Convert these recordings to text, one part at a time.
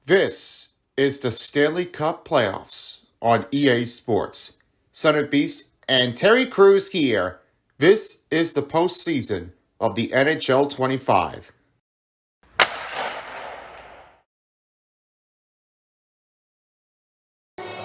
This is the Stanley Cup playoffs on EA Sports. Son of Beast and Terry Crews here. This is the postseason of the NHL 25.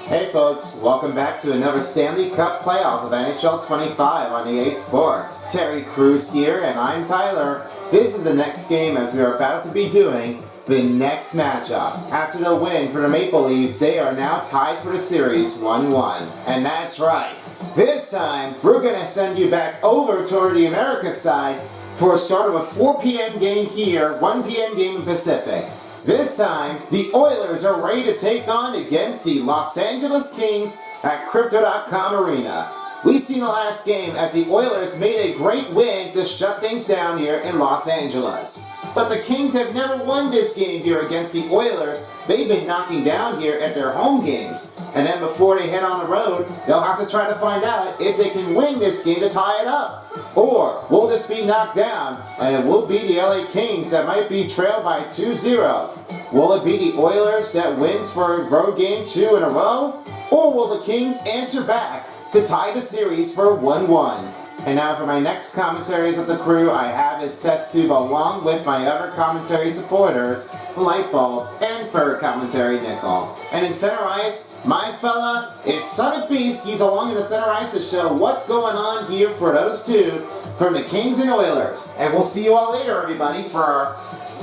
Hey folks, welcome back to another Stanley Cup playoffs of NHL 25 on EA Sports. Terry Crews here, and I'm Tyler. This is the next game as we are about to be doing the next matchup. After the win for the Maple Leafs, they are now tied for the series 1-1. And that's right. This time, we're going to send you back over toward the Americas side for a start of a 4 p.m. game here, 1 p.m. game in Pacific. This time, the Oilers are ready to take on against the Los Angeles Kings at Crypto.com Arena. We've seen the last game as the Oilers made a great win to shut things down here in Los Angeles. But the Kings have never won this game here against the Oilers. They've been knocking down here at their home games. And then before they head on the road, they'll have to try to find out if they can win this game to tie it up. Or will this be knocked down and it will be the LA Kings that might be trailed by 2-0? Will it be the Oilers that wins for road game 2 in a row? Or will the Kings answer back to tie the series for 1-1? And now for my next commentaries of the crew, I have his test tube along with my other commentary supporters, Lightbulb and Fur Commentary Nickel. And in center ice, my fella is Son of Beast. He's along in the center ice to show what's going on here for those two from the Kings and Oilers. And we'll see you all later, everybody, for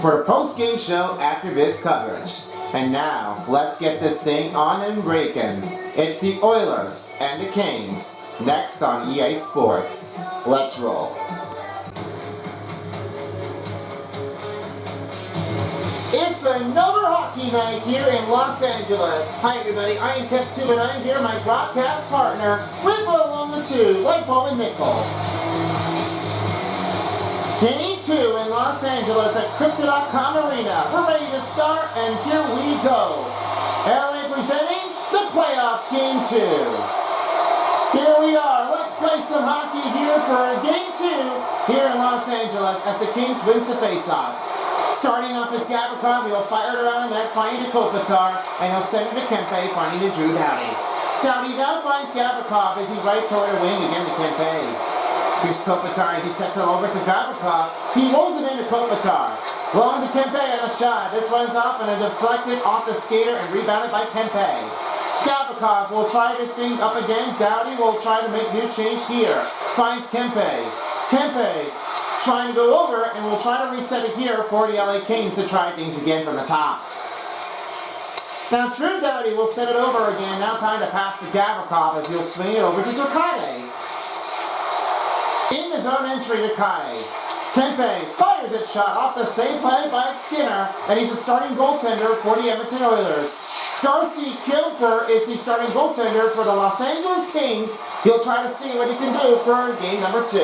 the post-game show after this coverage. And now, let's get this thing on and breaking. It's the Oilers and the Kings, next on EA Sports. Let's roll. It's another hockey night here in Los Angeles. Hi everybody, I am Test Tube and I'm here, my broadcast partner, with along the two, Lightbulb and Nickel. Game 2 in Los Angeles at Crypto.com Arena. We're ready to start, and here we go. LA presenting the playoff Game 2. Here we are. Let's play some hockey here for Game 2 here in Los Angeles as the Kings wins the faceoff. Starting off is Gavrikov. He'll fire it around the net, finding to Kopitar, and he'll send it to Kempe, finding to Drew Doughty. Doughty now finds Gavrikov as he right toward the wing again to Kempe. Here's Kopitar as he sets it over to Gavrikov. He rolls it into Kopitar. Long to Kempe on a shot. This one's off and a deflected off the skater and rebounded by Kempe. Gavrikov will try this thing up again. Doughty will try to make new change here. Finds Kempe. Kempe trying to go over and will try to reset it here for the LA Kings to try things again from the top. Now Drew Doughty will set it over again. Now kind of pass to Gavrikov as he'll swing it over to Turcotte. In his own entry to Kai. Kempe fires a shot off the same play by Skinner, and he's a starting goaltender for the Edmonton Oilers. Darcy Kuemper is the starting goaltender for the Los Angeles Kings. He'll try to see what he can do for game number 2.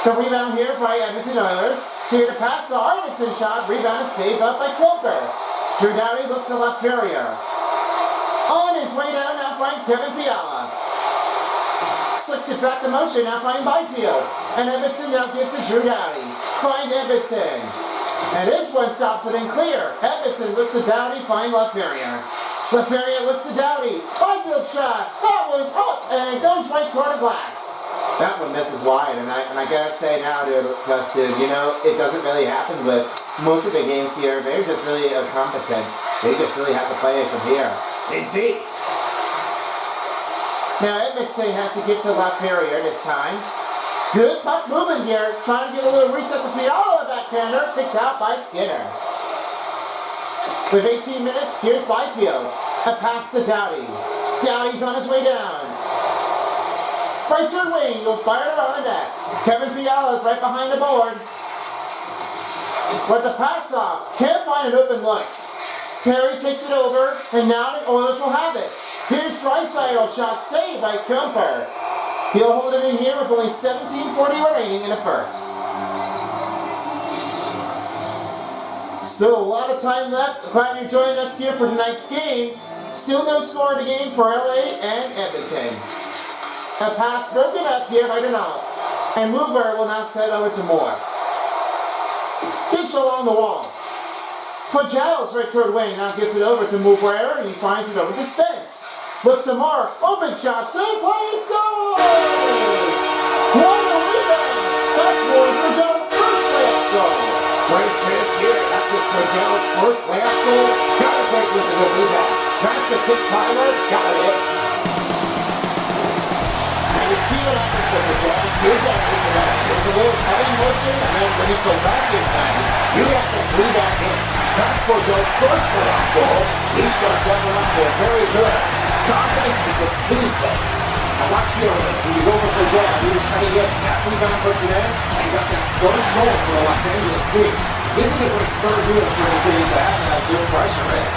The rebound here by Edmonton Oilers. Here to pass the Arvidsson shot, rebounded, saved up by Kuemper. Drew Doughty looks to left Ferrier. On his way down, now find Kevin Fiala. Slicks it back to motion, now find Byfield. And Edmondson now gives to Drew Doughty. Find Edmondson. And this one stops it in clear. Edmondson looks to Doughty, find LaFerriere. LaFerriere looks to Doughty. Byfield shot. That one's up, and it goes right toward the glass. That one misses wide, and I gotta say now, Dustin, it doesn't really happen with most of the games here. They're just really incompetent. They just really have to play it from here. Indeed. Now Edmondson has to give to LaFerriere this time. Good puck movement here. Trying to give a little reset to Fiala, backhander. Picked out by Skinner. With 18 minutes, here's Byfield. A pass to Doughty. Doughty's on his way down. Right to wing. He'll fire it around the net. Kevin Fiala's right behind the board. With the pass off. Can't find an open look. Perry takes it over, and now the Oilers will have it. Here's Draisaitl, shot saved by Kuemper. He'll hold it in here with only 17:40 remaining in the first. Still a lot of time left. Glad you're joining us here for tonight's game. Still no score in the game for LA and Edmonton. A pass broken up here by Denault. And Mover will now set over to Moore. Dish along the wall. Fagell's right toward Wayne. Now gives it over to Mubrera. He finds it over to Spence. Looks to Mark. Open shot. Save play. Scores! What a rebound! That's Roy Fagell's first playoff goal. Great chance here. That's what's Fagell's first playoff goal. Got to break with the good rebound. That's the kick Tyler. Got it. And you see what happens with Fagell. Here's that rebound. There's a little cutting motion, and then when you go back in time, you have to bring back in. That's Fagell's first playoff goal. He starts that one off there very good. Confidence is a speed thing. Now watch here when you go over Fagell, he was trying to get that rebound, puts it in, and he got that first goal for the Los Angeles Kings. Isn't it what it started doing for the Kings to have that good pressure, right?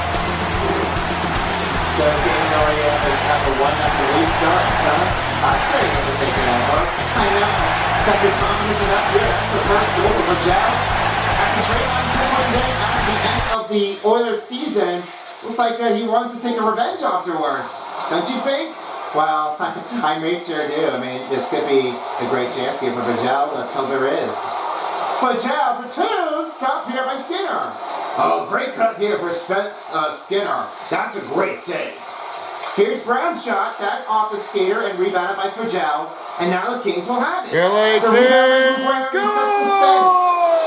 So the Kings already have a 1-0 lead start, huh? That's great what they're taking over. I know. Got your confidence enough here. That's the first goal for Fagell. After trade line once again at the end of the Oilers season, looks like he wants to take a revenge afterwards. Don't you think? Well, I made sure I do. I mean, this could be a great chance here for Fagell. Let's hope there is. Fagell for two, stopped here by Skinner. Oh, great cut here for Skinner. That's a great save. Here's Brown's shot. That's off the skater and rebounded by Fagell. And now the Kings will have it. LA Kings, go!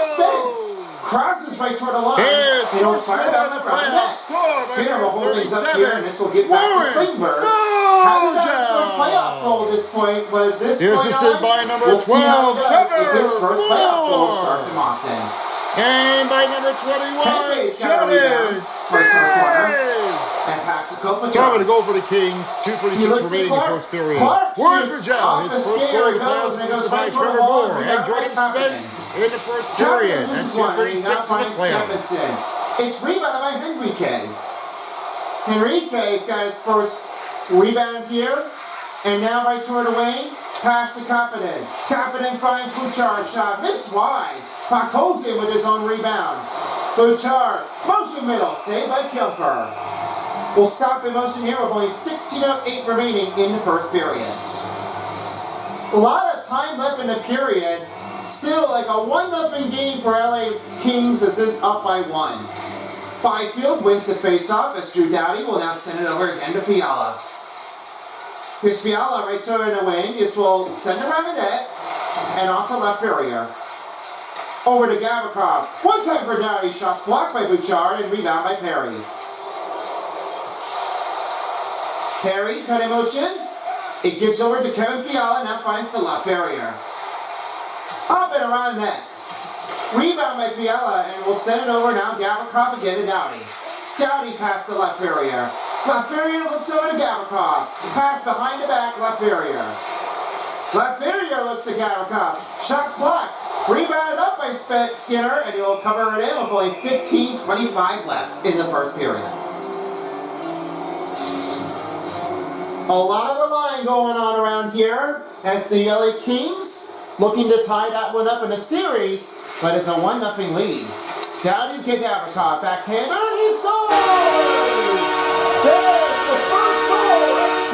Spence crosses right toward the line. They don't fire down the net. Skinner will hold things up here, and this will get back to Klingberg. Hasn't got his first playoff goal at this point, but this Here's assisted by number 12, if his first playoff goal starts him often. And by number 21, and pass the Kopitar. Time to go for the Kings. 2:46 remaining in the first period. Word for Fagell. His first goal of the playoffs assisted by Trevor Moore and Jordan Spence in the first period. And 2:36 in the playoffs. It's rebounded by Henrique. Henrique's got his first rebound here. And now right toward Wayne. Pass to Kapanen. Kapanen finds Bouchard's shot. Missed wide. Puck holds in with his own rebound. Bouchard, motion middle, saved by Kemper. We'll stop in motion here with only 16:08 remaining in the first period. A lot of time left in the period. Still like a 1-0 game for LA Kings as this up by 1. Byfield wins the faceoff as Drew Doughty will now send it over again to Fiala. Here's Fiala right to the wing. This will send it around the net and off to Lafreniere. Over to Gavrikov. One time for Doughty. Shots blocked by Bouchard and rebound by Perry. Perry, cut in motion. It gives over to Kevin Fiala. Now finds to Lafreniere. Up and around the net. Rebound by Fiala and will send it over now. Gavrikov again to Doughty. Doughty pass to Lafreniere. Lafreniere looks over to Gavrikov. Pass behind the back, Lafreniere. Lafreniere looks at Gavrikov. Shots blocked. Rebounded up by Skinner, and he'll cover it in with only 15:25 left in the first period. A lot of a line going on around here as the LA Kings looking to tie that one up in a series, but it's a 1-0 lead. Doughty to Gavrikov. Backhander, and he scores! There's the first goal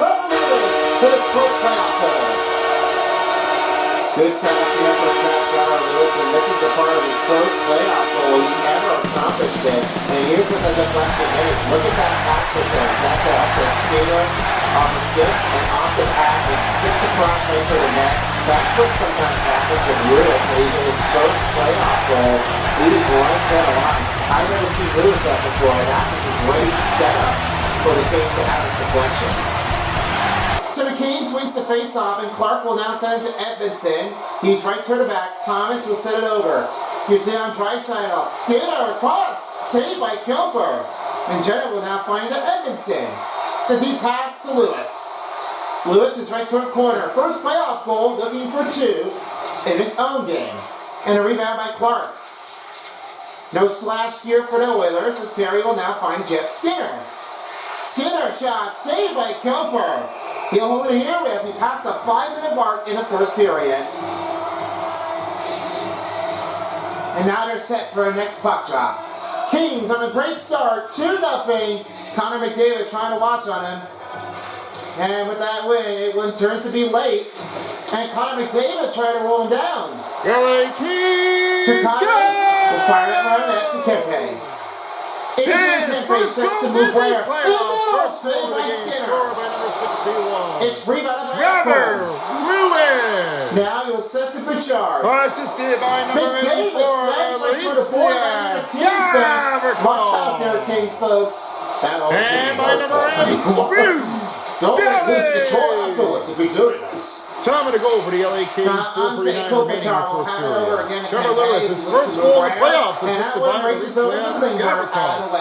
of Lewis for his first playoff goal. Good setup here for Trevor Lewis, and this is the part of his first playoff goal he ever accomplished it. And here's what the deflection is. Look at that pass percentage. That's it off the skater, off the stick, and off the pad. It spits across right to the net. That's what sometimes happens with Lewis. When he hit his first playoff goal, he was right there a lot. I've never seen Lewis that before, and that was a great setup for the Kings to have his deflection. So the Kings wins the face-off, and Clark will now send it to Edmondson. He's right to the back. Thomas will send it over. Here's on Draisaitl. Skinner across. Saved by Kemper. And Jenna will now find it to Edmondson. The deep pass to Lewis. Lewis is right toward corner. First playoff goal, looking for 2 in his own game. And a rebound by Clark. No slash here for the Oilers as Perry will now find Jeff Skinner. Skinner shot saved by Kemper. He'll hold it here as he passed the 5-minute mark in the first period. And now they're set for a next puck drop. Kings on a great start, 2-0. Connor McDavid trying to watch on him. And with that win, it turns to be late. And Connor McDavid trying to roll him down. LA Kings, to Connor, will fire that right net to Kempe. Adrian Kempe sets to move where? First goal of the game, scored by number 61. It's rebounded by Trevor Lewis. Now he will set to Bouchard. Assisted by number 84, Watch out there, Kings, folks. And by number 82, don't lose control afterwards if we do this. Time to go for the LA Kings, 4:49 remaining in the first period. Trevor Lewis, his first goal in the playoffs, assisted by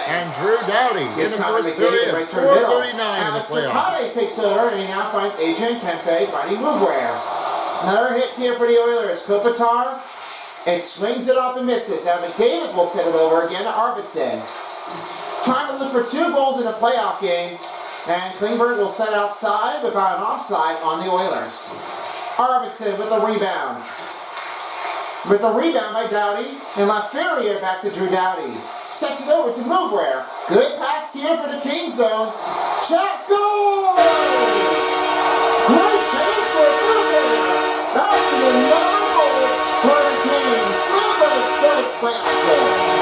and Drew Doughty in the first period, 4:39 in the playoffs. Takes over and he now finds Adrian Kempe finding Mouvware. Another hit here for the Oilers. Kopitar, and swings it off and misses. Now McDavid will set it over again to Arvidsson. Trying to look for 2 goals in a playoff game. And Klingberg will set outside without an offside on the Oilers. Arvidsson with the rebound. With the rebound by Doughty. And Laferriere back to Drew Doughty. Sets it over to Mouvware. Good pass here for the King zone. Shot scores! Great chance for Mouvware. That was a goal for the Kings. Mouvware's first playoff goal.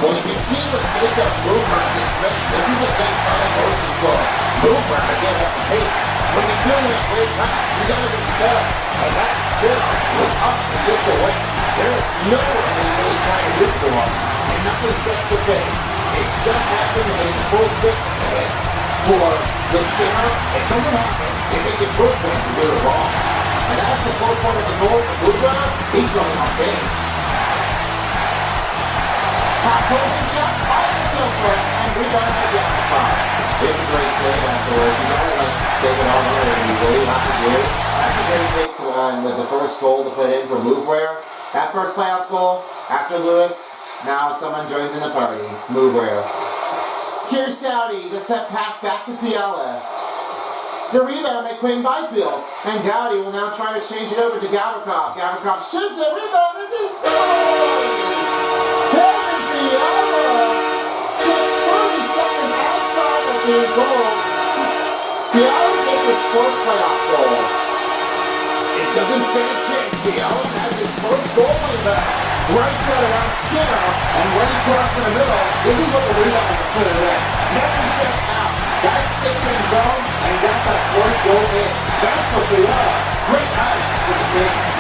Well, you can see with Jacob Mouvware in this thing. This is a big part of motion for Mouvware to get up the pace. When you're doing a great pass, you got to be set up. And that spinner was up and just away. There is no one really trying to root for him. And nothing sets the pace. It just happened in the full space ahead. For the spinner, it doesn't happen. If they get Brooklyn to do it wrong. And that's the first part of the goal for Mouvware. He's running on big. Closing shot, off the Gilbert, and rebound to Gallagher. It's a great save afterwards. You gotta take it all here and you really have to do it. That's a great fix with the first goal to put in for Mouvware. That first playoff goal after Lewis. Now someone joins in the party. Mouvware. Here's Doughty, the set pass back to Fiala. The rebound by Quinn Byfield. And Doughty will now try to change it over to Gavrikov. Gavrikov shoots it, rebound, and he scores! Kevin Fiala! Just 30 seconds outside of the goal. Fiala gets his first playoff goal. It doesn't say a chance. Fiala has his first goal in back. Right foot around Skinner, and when he crossed in the middle, this is what the rebound has put it in. Nothing sets out. Guy sticks in zone, and got that first goal in. That's for Fiala. Great night for the Kings.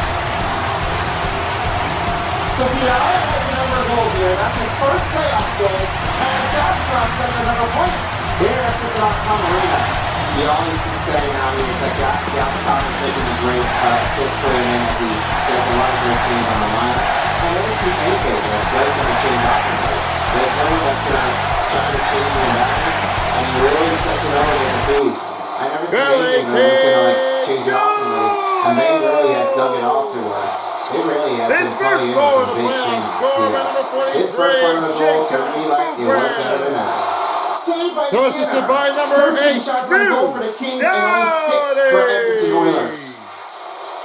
So Fiala has another goal here. That's his first playoff goal. And Gavrikov sets another point here at the .com arena. You always can say now that Gavrikov is making a great assist for him as he does a lot of great things on the line. I never see anything that's going to change up tonight. There's no one that's going to try to change the environment, and he really sets it over with the base. I never see anything that's going to change it up tonight, and they really have dug it afterwards. They really have been first goal in the playoffs, scored by number 43. His first one in the goal turned me like it was better than that. Saved by Skinner. Assisted by number 13 shots on goal for the Kings and only 6 for Edmonton Oilers.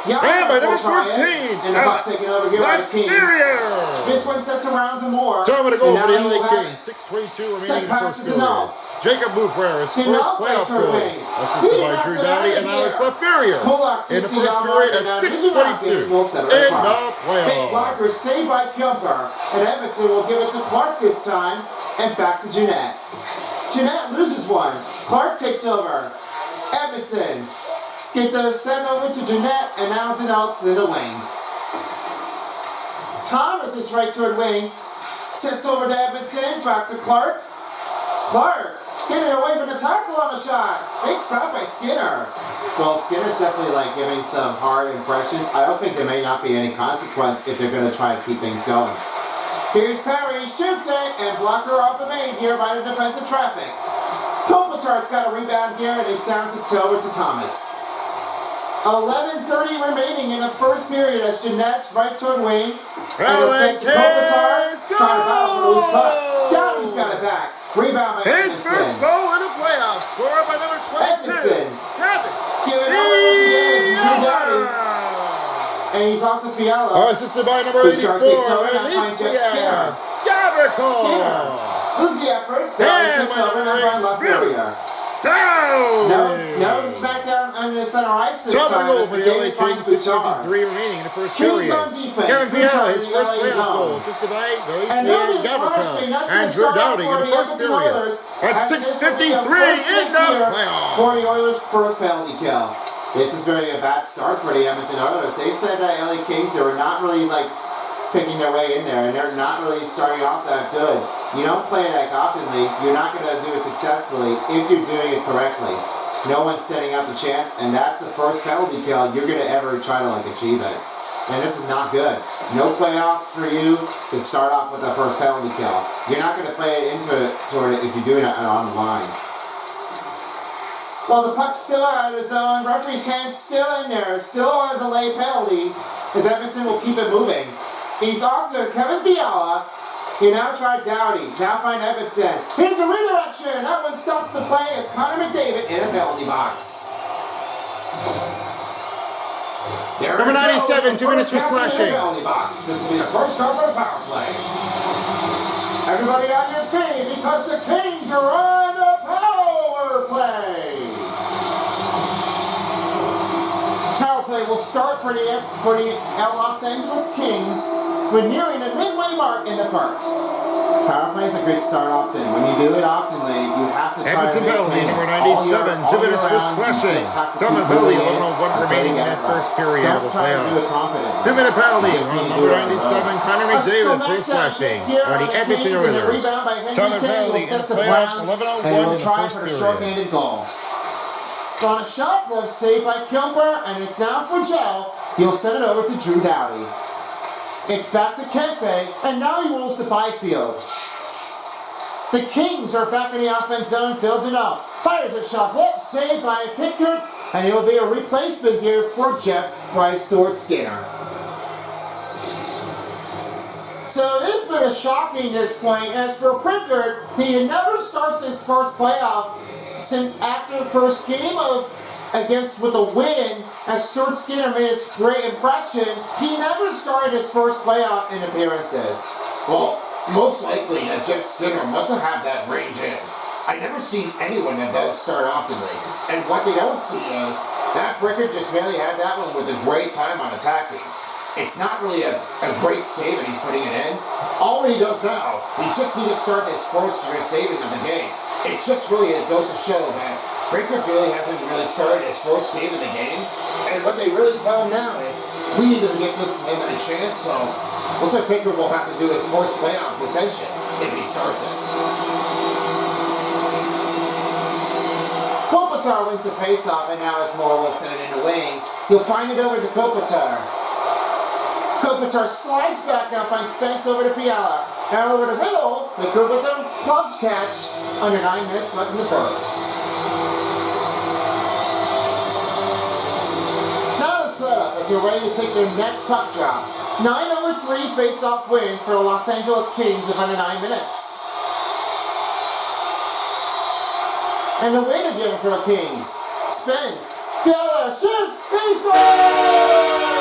And by number 14, Alex Laferriere. This one sets around to Moore. Time to go for the LA Kings. 6:22 remaining in the first period. Jacob Mouvware, his first playoff goal, assisted by Drew Doughty and Alex Laferriere. In the first period at 6:22 in the playoffs. Big blocker saved by Kemper, and Edmonton will give it to Clark this time, and back to Jeanette. Jeanette loses one. Clark takes over. Edmonton get the send over to Jeanette, and now Denelt's in the wing. Thomas is right toward wing. Sets over to Edmonton, back to Clark. Clark getting away from the tackle on a shot. Big stop by Skinner. Well, Skinner's definitely giving some hard impressions. I don't think there may not be any consequence if they're going to try to keep things going. Here's Perry, shoots it, and blocker off the main here by the defensive traffic. Kopitar's got a rebound here, and he sounds it over to Thomas. 11:30 remaining in the first period as Jeanette's right toward wing. And it's sent to Kopitar, trying to battle for the loose puck. Doughty's got it back. Rebound by His Edmonton. first goal in the playoffs, scored by number 22. Edmonton. Kevin Give it over to Doughty. And he's off to Fiala. Assisted by number 84. Takes over, now finds Jeff Skinner. Gavrikov. Skinner. Who's the effort? Doughty takes over, now finds Laferriere. No SmackDown under the center ice this Top of time. the goal for the LA Kings, 6:53 remaining in the first period. Kevin Fiala, his first playoff goal, assisted by Goice Gabrica and Drew Doughty in the first period. At 6:53 in the playoff. For the Oilers' first penalty kill. This is very a bad start for the Edmonton Oilers. They said that LA Kings, they were not really picking their way in there, and they're not really starting off that good. You don't play it that oftenly, you're not going to do it successfully if you're doing it correctly. No one's setting up a chance, and that's the first penalty kill you're going to ever try to achieve it. And this is not good. No playoff for you to start off with the first penalty kill. You're not going to play it into it if you're doing it on the line. Well, the puck's still out of the zone. Referee's hand's still in there. Still on a delay penalty, as Edmonton will keep it moving. He's off to Kevin Fiala. He now tried Doughty. Now find Edmonton. Here's a redirection. That one stops the play as Connor McDavid in a penalty box. Number 97, 2 minutes for slashing. This will be the first start for the power play. Everybody on your feet because the Kings are on the power play. Power play will start for the Los Angeles Kings. We're nearing the midway mark in the first. Power play is a great start often. When you do it oftenly, you have to try to penalty, number 97, 2 minutes for slashing. Tillman penalty, 11:01 remaining in that first period of the playoffs. 2-minute penalty on number 97, Connor McDavid for slashing by the Edmonton Oilers. Tillman penalty in the playoffs, 11:01 in the first period. On a shot glove saved by Kilmer, and it's now for Gel. He'll send it over to Drew Doughty. It's back to Kempe, and now he rolls to Byfield. The Kings are back in the offense zone, filled it up. Fires a shot, saved by Pickard, and he'll be a replacement here for Jeff Skinner. So it's been a shocking this point. As for Pickard, he never starts his first playoff since after the first game with a win, as Stuart Skinner made his great impression, he never started his first playoff in appearances. Well, most likely that Jeff Skinner mustn't have that range in. I never seen anyone that does start oftenly. And what they don't see is that Bricker just merely had that one with a great time on attacking. It's not really a great save and he's putting it in. All he does now, he just needs to start his first saving of the game. It's just really, it goes to show that Bricker really hasn't really started his first save of the game. And what they really tell him now is, we need to give this him a chance, so looks like Bricker will have to do his first playoff ascension if he starts it. Kopitar wins the faceoff, and now Moore will send it in the wing. He'll find it over to Kopitar. Kopitar slides back now, finds Spence over to Fiala. Now over the middle, Pickard with the club's catch. Under 9 minutes left in the first. Now the setup as they're ready to take their next puck drop. 9-3 face-off wins for the Los Angeles Kings with under 9 minutes. And the wait again for the Kings. Spence, Fiala, shoots, he scores!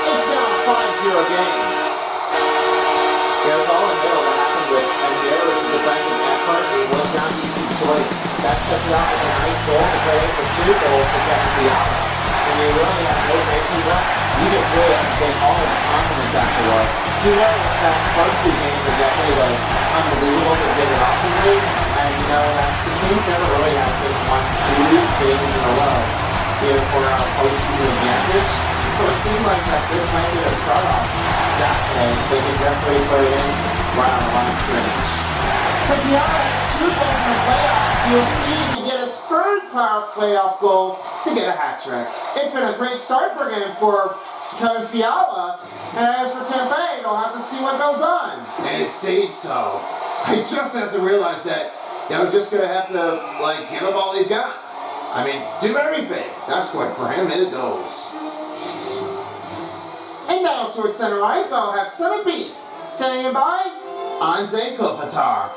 It's now a 5-0 game. Yeah, it was all in the middle. What happened with there was the defensive effort. It was not an easy choice. That sets it up with a nice goal to play for 2 goals to get to the out. And you really have no patience left. You just really have to take all the confidence afterwards. You know that first 2 games are definitely unbelievable to get it off the league. And you know that the Kings never really have just 1-2 games in a row here for a postseason advantage. So it seemed like that this might be a start off that way. They can definitely put it in right on the line of scrimmage. So Fiala has 2 goals in the playoffs. You'll see him get his third playoff goal to get a hat trick. It's been a great start for him for Kevin Fiala. And as for Kempe, they'll have to see what goes on. And it stayed so. I just have to realize that they're just going to have to, give him all they've got. I mean, do everything. That's what for him it goes. And now towards center ice, I'll have Son of Beast standing by Anze Kopitar.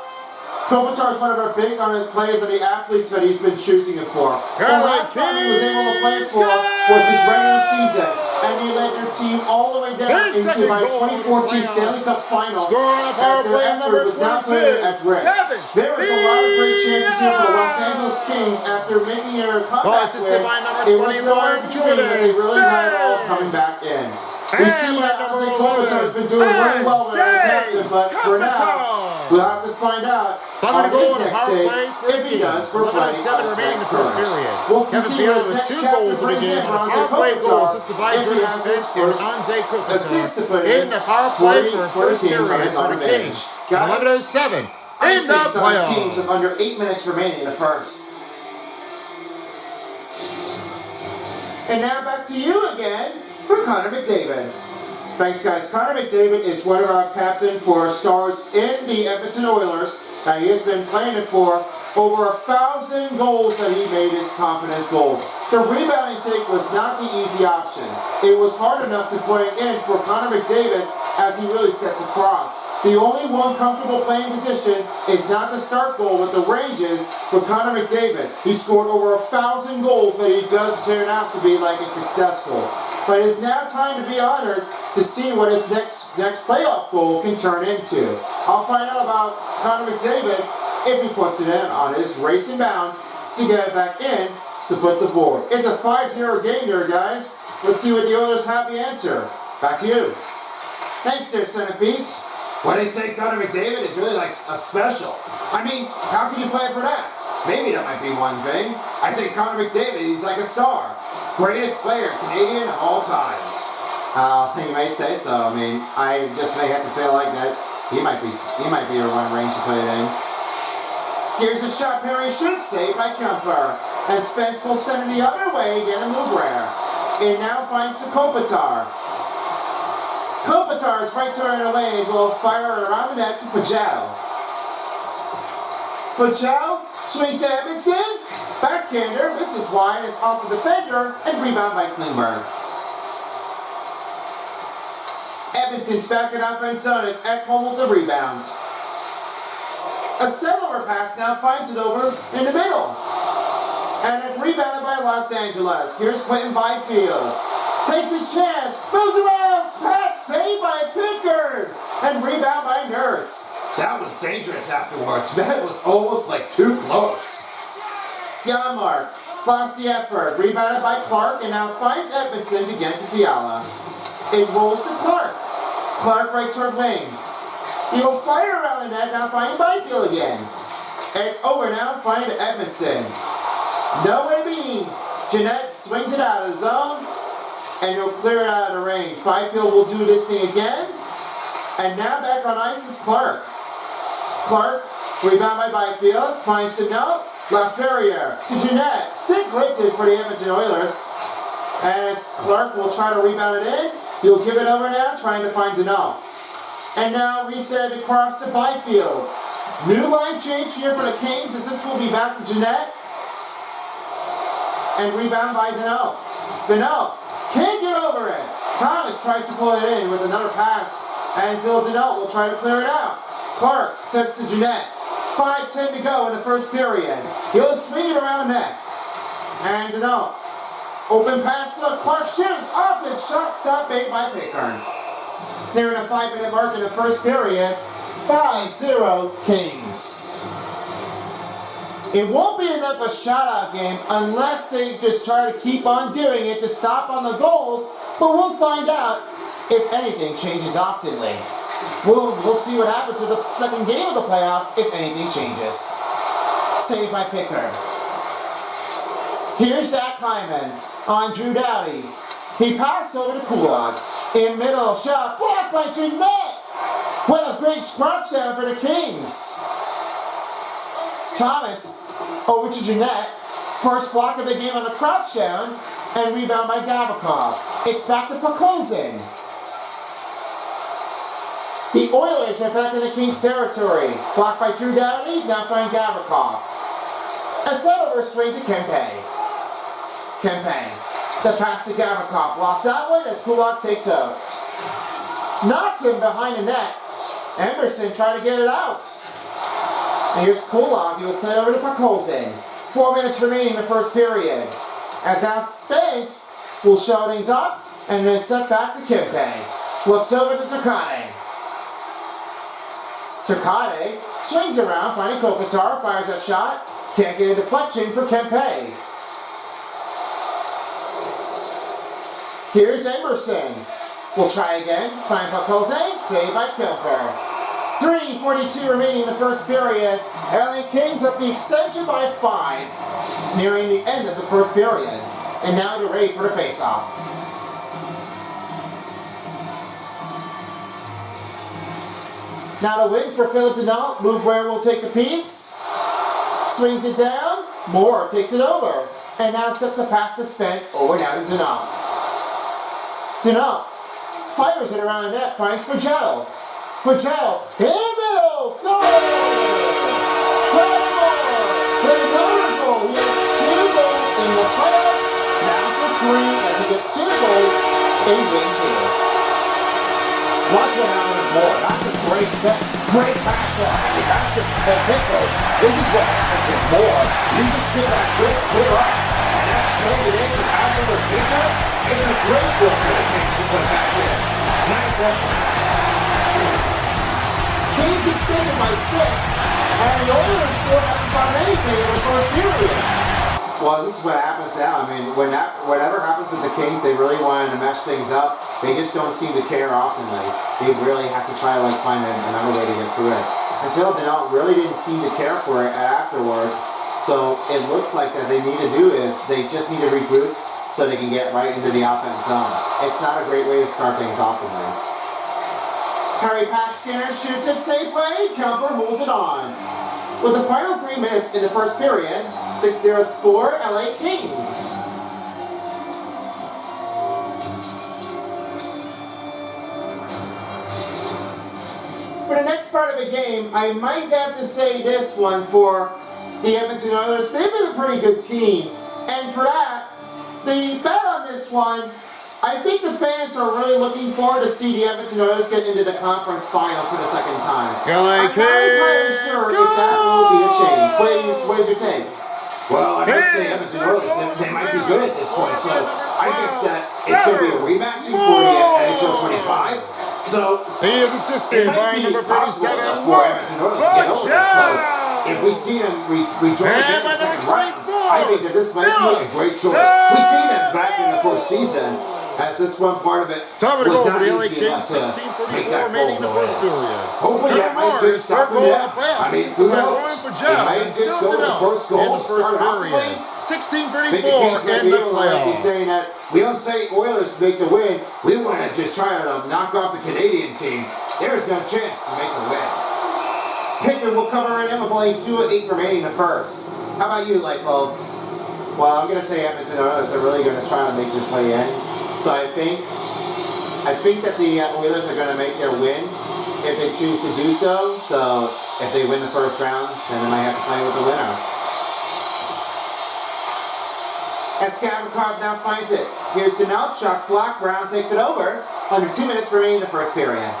Kopitar is one of our big players of the athletes that he's been choosing it for. The last time he was able to play it for was his regular season. And he led their team all the way down into my 2014 Stanley Cup final. Score on a power play number 22. At risk. There was a lot of great chances here for the Los Angeles Kings after making their comeback assisted win. by number It was 21, Jordan. They really had it all coming back in. We see that Kopitar has been doing really well with our captain, but for now, we'll have to find out on his next save if he does for playing 7 remaining in the first period. We'll Kevin see Fiala his with next 2 chapter goals in the brings game in on a power play goal assisted by Jordan Spence and Anze assist to Kopitar put in the power play for first period for the Kings. 11:07 in the playoffs. Kings with under 8 minutes remaining in the first. And now back to you again for Connor McDavid. Thanks, guys. Connor McDavid is one of our captain for Stars in the Edmonton Oilers, and he has been playing it for over 1,000 goals that he made his confidence goals. The rebounding take was not the easy option. It was hard enough to play in for Connor McDavid as he really sets across. The only one comfortable playing position is not the start goal with the Rangers for Connor McDavid. He scored over 1,000 goals, but he does turn out to be like it's successful. But it's now time to be honored to see what his next playoff goal can turn into. I'll find out about Connor McDavid if he puts it in on his racing bound to get it back in to put the board. It's a 5-0 game here, guys. Let's see what the Oilers have the answer. Back to you. Thanks there, Centerpiece. When they say Connor McDavid is really like a special, I mean, how can you play for that? Maybe that might be one thing. I say Connor McDavid, he's like a star. Greatest player, Canadian of all times. You might say so. I mean, I just may have to feel like that. He might be a run range to put it in. Here's a shot Perry shoots, saved by Kemper. And Spence will send it the other way, get a move rare. It now finds to Kopitar. Kopitar's right turn away will fire it around the net to Fajal. Fajal swings to Edmondson. Backhander, this is wide, it's off the defender, and rebound by Klingberg. Edmonton's back in offense zone as Ekholm with the rebound. A set-over pass now finds it over in the middle. And it's rebounded by Los Angeles. Here's Quentin Byfield. Takes his chance, moves around, pat saved by Pickard, and rebound by Nurse. That was dangerous afterwards. That was almost like too close. Janmark lost the effort, rebounded by Clark, and now finds Edmondson to get to Fiala. It rolls to Clark. Clark right toward wing. He will fire around the net, now finding Byfield again. It's over now, finding Edmondson. Nowhere to be. Jeanette swings it out of the zone, and he'll clear it out of the range. Byfield will do this thing again, and now back on ice is Clark. Clark, rebound by Byfield, finds the note. Laferriere to Jeanette. Sid lifted for the Edmonton Oilers. As Clark will try to rebound it in, he'll give it over now, trying to find Deneau. And now reset across to Byfield. New line change here for the Kings as this will be back to Jeanette. And rebound by Deneau. Deneau can't get over it. Thomas tries to pull it in with another pass. And Phil Deneau will try to clear it out. Clark sets to Jeanette. 5:10 to go in the first period. He'll swing it around the net. And Deneau. Open pass to Clark shoots. Offset shot stop made by Pickard. They're in a 5-minute mark in the first period. 5-0 Kings. It won't be enough a shutout game unless they just try to keep on doing it to stop on the goals, but we'll find out if anything changes oftenly. We'll see what happens with the second game of the playoffs if anything changes. Saved by Pickard. Here's Zach Hyman on Drew Doughty. He passed over to Kulak. In middle, shot blocked by Jeanette. What a great scratch down for the Kings. Thomas over to Jeanette. First block of the game on the crouch down. And rebound by Gavrikov. It's back to Pakolzin. The Oilers are back in the Kings territory. Blocked by Drew Doughty, now find Gavrikov. A set over swing to Kempe. Kempe. The pass to Gavrikov. Lost that one as Kulak takes out. Knocks him behind the net. Emerson tried to get it out. And here's Kulak. He will send over to Pakolzin. 4 minutes remaining in the first period. As now Spence will show things off. And then set back to Kempe. Looks over to Takane. Takane swings around, finding Kopitar, fires that shot. Can't get a deflection for Kempe. Here's Emerson. We'll try again. Find Pakolze, saved by Kemper. 3:42 remaining in the first period. LA Kings up the extension by 5. Nearing the end of the first period. And now they're ready for the face-off. Now the win for Philip Denault. Move where will take the piece. Swings it down. Moore takes it over. And now sets the pass to Spence over now to Denault. Denault fires it around the net. Finds Fagel. Fagel in the middle. Score! Trevor Moore with another goal. He has 2 goals in the playoffs. Now for 3 as he gets 2 goals in game 2. Watch what happens with Moore. That's a great set. Great pass off. That's just the pickle. This is what happens with Moore. You just get that quick clear up. And that shows it in. You have the picker. It's a great goal for the Kings to put back in. Nice effort. Kings extended by 6. And the Oilers still haven't found anything in the first period. Well, this is what happens now. I mean, whatever happens with the Kings, they really wanted to mesh things up. They just don't seem to care often. They really have to try to find another way to get through it. And Phil Denault really didn't seem to care for it afterwards. So it looks like that they need to do is they just need to regroup so they can get right into the offense zone. It's not a great way to start things off tonight. Harry pass Skinner, shoots it, save play, Kemper holds it on. With the final 3 minutes in the first period, 6-0 score, LA Kings. For the next part of the game, I might have to say this one for the Edmonton Oilers. They've been a pretty good team. And for that, the bet on this one, I think the fans are really looking forward to see the Edmonton Oilers get into the conference finals for the second time. LA I'm not entirely sure if that will be a change. What is your take? Well, I might say Edmonton Oilers, they might be good at this point. So I guess that it's going to be a rematching for the NHL 25. So he is assisted by number 37 for Edmonton Oilers to get over this. So if we see them rejoin again in the second round, I think that this might be a great choice. We've seen them back in the first season. As this one part of it was not easy enough to make that goal go in. Hopefully that might just stop them there. I mean, who knows? It might just go to the first goal and start off the way. 16:34 in the playoffs. Be saying that we don't say Oilers make the win. We want to just try to knock off the Canadian team. There's no chance to make the win. Pickard will cover right in with only 2 of 8 remaining in the first. How about you, Lightbulb? Well, I'm going to say Edmonton Oilers are really going to try to make this way in. So I think that the Oilers are going to make their win if they choose to do so. So if they win the first round, then they might have to play with the winner. As Gavrikov now finds it. Here's Denault, shots blocked, Brown takes it over. Under 2 minutes remaining in the first period.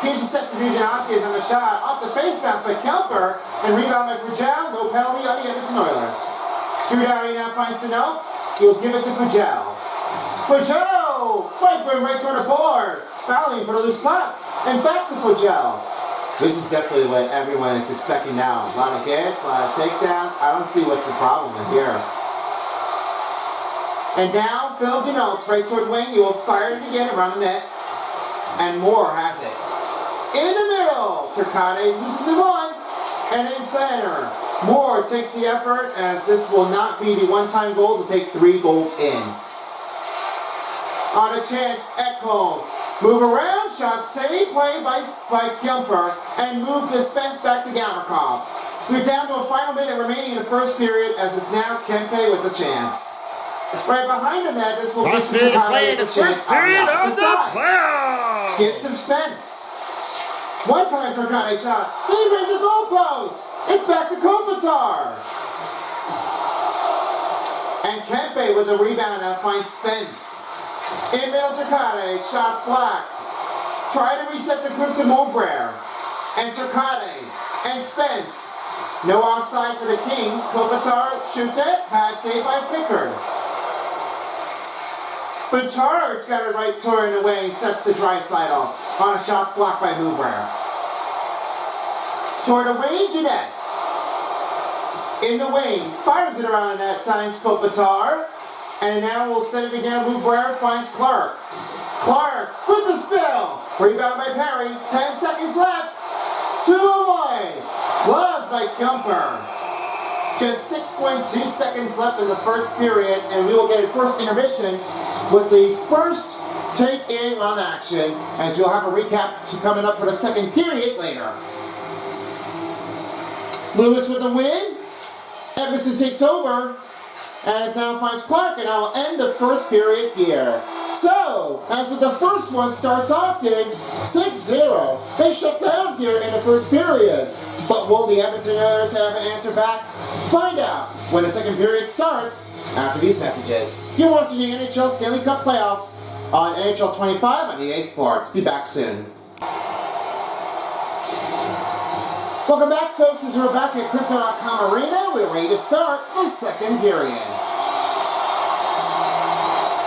Here's the set to Nugent Hopkins on the shot. Off the face bounce by Kemper. And rebound by Fagel. No penalty on the Edmonton Oilers. Drew Doughty now finds Denault. He'll give it to Fagel. Fagel! Right toward the board. Fouling for the loose puck. And back to Fagel. This is definitely what everyone is expecting now. A lot of hits, a lot of takedowns. I don't see what's the problem in here. And now, Phil Denault, right toward wing. He will fire it again around the net. And Moore has it. In the middle. Turcotte loses the one. And in center. Moore takes the effort as this will not be the one-time goal to take 3 goals in. On a chance, Ekholm. Move around, shot save, play by Kemper, and move the Spence back to Gavrikov. We're down to a final minute remaining in the first period as it's now Kempe with the chance. Right behind the net, this will be play the first period of the playoffs. Get to Spence. One time for Turcotte shot. He made the goalpost. It's back to Kopitar. And Kempe with the rebound now finds Spence. In middle Turcotte, shots blocked. Try to reset the group to Mowbray. And Turcotte and Spence. No outside for the Kings. Kopitar shoots it. Pad saved by Pickard. Bouchard's got it right toward away, sets the Draisaitl on a shot blocked by Mouvre. Toward away, Jeanette. In the wing, fires it around the net, signs Kopitar. And now we'll send it again. Mouvre finds Clark. Clark with the spill. Rebound by Perry. 10 seconds left. 2 away. Gloved by Kemper. Just 6.2 seconds left in the first period, and we will get a first intermission with the first take in on action, as you'll have a recap coming up for the second period later. Lewis with the win. Edmondson takes over, and it now finds Clark, and I will end the first period here. So, as with the first one starts off in 6-0, they shut down here in the first period. But will the Edmonton Oilers have an answer back? Find out when the second period starts after these messages. You're watching the NHL Stanley Cup Playoffs on NHL 25 on EA Sports. Be back soon. Welcome back, folks, as we're back at Crypto.com Arena. We're ready to start the second period.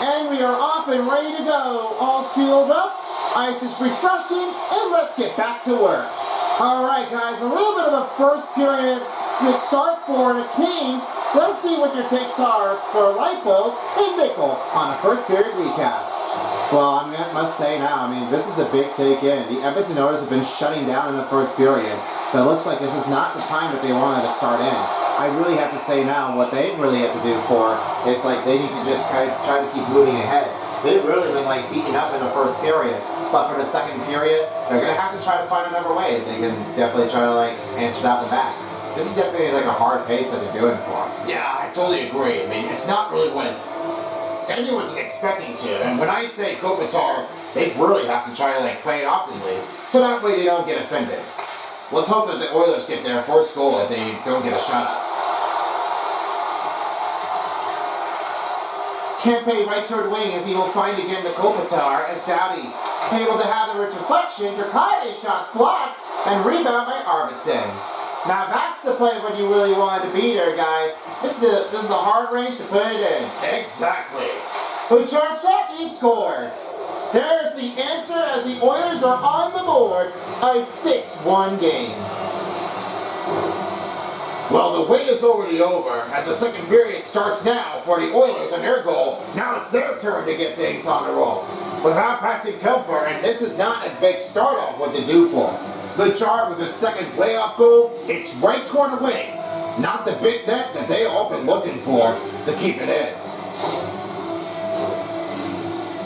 And we are off and ready to go. All fueled up, ice is refreshing, and let's get back to work. Alright guys, a little bit of a first period to start for the Kings. Let's see what your takes are for Leipold and Nickel on the first period recap. Well, I must say now, this is the big take in. The Edmonton Oilers have been shutting down in the first period, but it looks like this is not the time that they wanted to start in. I really have to say now, what they really have to do for is they need to just try to keep moving ahead. They've really been beaten up in the first period. But for the second period, they're going to have to try to find another way. They can definitely try to answer that one back. This is definitely a hard pace that they're doing for them. Yeah, I totally agree. It's not really what anyone's expecting to. And when I say Kopitar, they really have to try to play it optimally, so that way they don't get offended. Let's hope that the Oilers get their first goal if they don't get a shutout. Kempe right toward the wing as he will find again the Kopitar as Dowdy able to have the deflection. Drakaite shots blocked and rebound by Arvidsson. Now that's the play when you really wanted to be there, guys. This is the hard range to put it in. Exactly. Bouchard shot, he scores. There's the answer as the Oilers are on the board. A 6-1 game. Well, the wait is already over as the second period starts now for the Oilers and their goal. Now it's their turn to get things on the roll. Without passing Kemper, and this is not a big start off what they do for him. Bouchard with the second playoff goal, it's right toward the wing. Not the big net that they all been looking for to keep it in.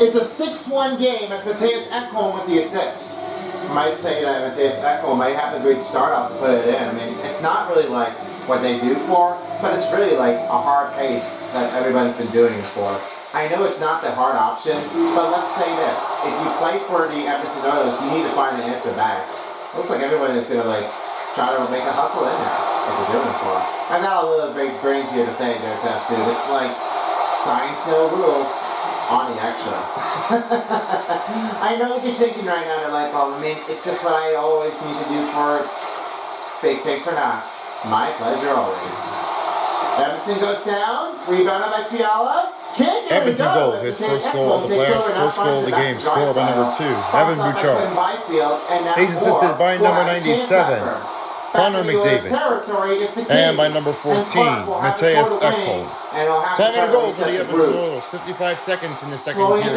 It's a 6-1 game as Matthias Ekholm with the assist. I might say that Matthias Ekholm might have a great start off to put it in. It's not really what they do for, but it's really a hard pace that everybody's been doing it for. I know it's not the hard option, but let's say this. If you play for the Edmonton Oilers, you need to find an answer back. Looks like everybody's going to try to make a hustle in there, like they're doing it for. I've got a little big brains here to say there, Test Dude. It's science no rules on the extra. I know what you're thinking right now, they're it's just what I always need to do for big takes or not. My pleasure always. Edmonton goes down, rebounded by Fiala. Can't get Edmonton goal, his first goal of the playoffs, first goal of the game, scored by number 2, Evan Bouchard. He's assisted by number 97, Connor McDavid, and by number 14, Matthias Ekholm. Time of the goal for the Edmonton Oilers, 55 seconds in the second period.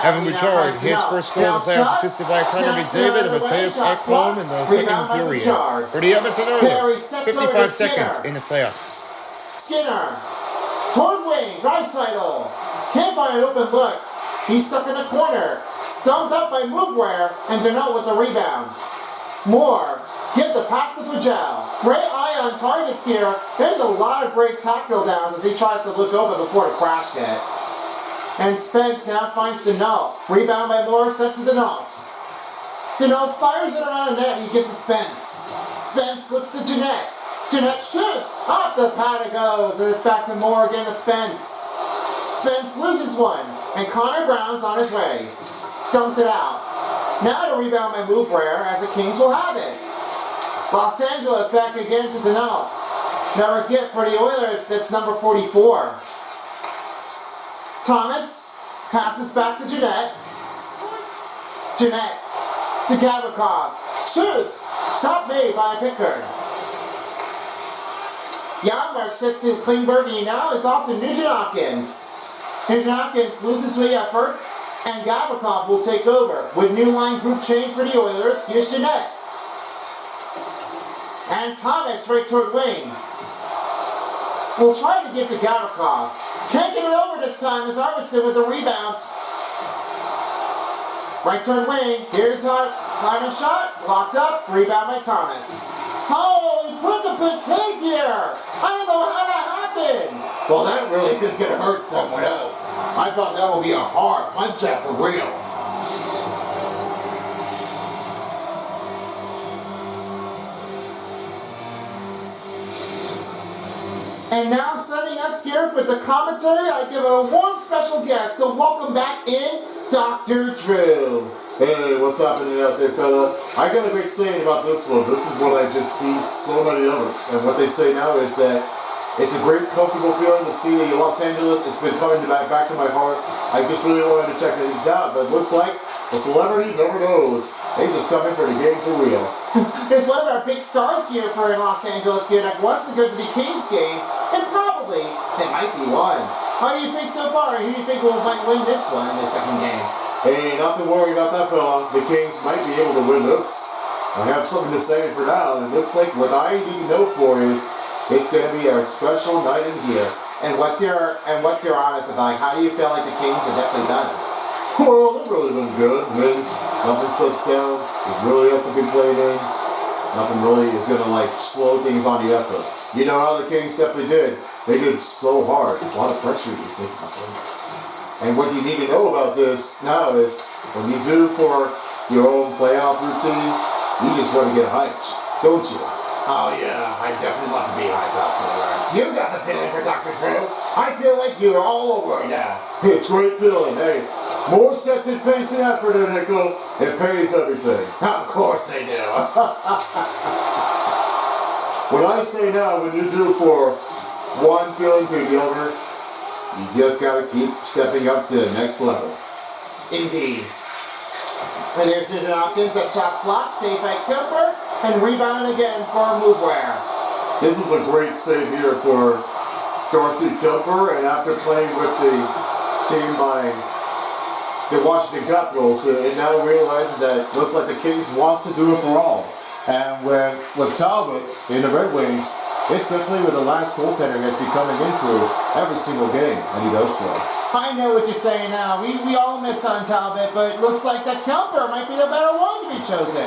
Evan Bouchard, his first goal of the playoffs, assisted by Connor McDavid and Matthias Ekholm in the second period. For the Edmonton Oilers, 55 seconds in the playoffs. Skinner, toward wing, Draisaitl. Can't find an open look. He's stuck in the corner. Stumped up by Mouvre and Denault with the rebound. Moore, give the pass to Fugel. Great eye on targets here. There's a lot of great tackle downs as he tries to look over before the crash hit. And Spence now finds Denault. Rebound by Moore, sets to Denault. Denault fires it around the net and he gives it Spence. Spence looks to Jeanette. Jeanette shoots! Off the pad it goes, and it's back to Moore again to Spence. Spence loses one, and Connor Brown's on his way. Dumps it out. Now to rebound by Mouvre as the Kings will have it. Los Angeles back again to Denault. Now a gift for the Oilers, that's number 44. Thomas Passes back to Jeanette. Jeanette to Gavrikov. Shoots. Stop made by Pickard. Janmark sits to Klingberg, now is off to Nugent-Hopkins. Nugent-Hopkins loses the effort, and Gavrikov will take over. With new line group change for the Oilers, here's Jeanette. And Thomas right toward wing. Will try to give to Gavrikov. Can't get it over this time as Arvidsson with the rebound. Right turn wing. Here's a climbing shot. Blocked up. Rebound by Thomas. Oh, he put the big hit here. I don't know how that happened. Well, that really is going to hurt someone else. I thought that would be a hard punch-up for real. And now sending us here with the commentary, I give a warm special guest to welcome back in Dr. Drew. Hey, what's happening out there, fella? I got a great saying about this one. This is what I've just seen so many others. And what they say now is that it's a great, comfortable feeling to see Los Angeles. It's been coming back to my heart. I just really wanted to check things out, but it looks like the celebrity never knows. They just come in for the game for real. There's one of our big stars here for Los Angeles here that wants to go to the Kings game, and probably there might be one. How do you think so far? Who do you think might win this one in the second game? Hey, not to worry about that, fella. The Kings might be able to win this. I have something to say for now. It looks like what I need to know for is it's going to be a special night in here. And what's your honest like? How do you feel like the Kings have definitely done it? Well, they've really been good. When nothing sits down, it really has to be played in. Nothing really is going to slow things on the effort. You know how the Kings definitely did. They did so hard. A lot of pressure is making sense. And what you need to know about this now is when you do for your own playoff routine, you just want to get hyped, don't you? Oh yeah, I definitely want to be hyped up for the words. You got the feeling for Dr. Drew. I feel like you're all over it now. It's a great feeling. Hey, more sets and pace and effort in Nickel. It pays everything. Of course they do. What I say now, when you do for one feeling to the other, you just gotta keep stepping up to the next level. Indeed. And here's Nugent-Hopkins, that shot's blocked, saved by Kemper, and rebounded again for Mouvware. This is a great save here for Darcy Kemper, and after playing with the team by the Washington Capitals, it now realizes that it looks like the Kings want to do it for all. And with Talbot in the Red Wings, it's definitely with the last goaltender that's be coming in through every single game, and he does so. I know what you're saying now. We all miss on Talbot, but it looks like that Kemper might be the better one to be chosen.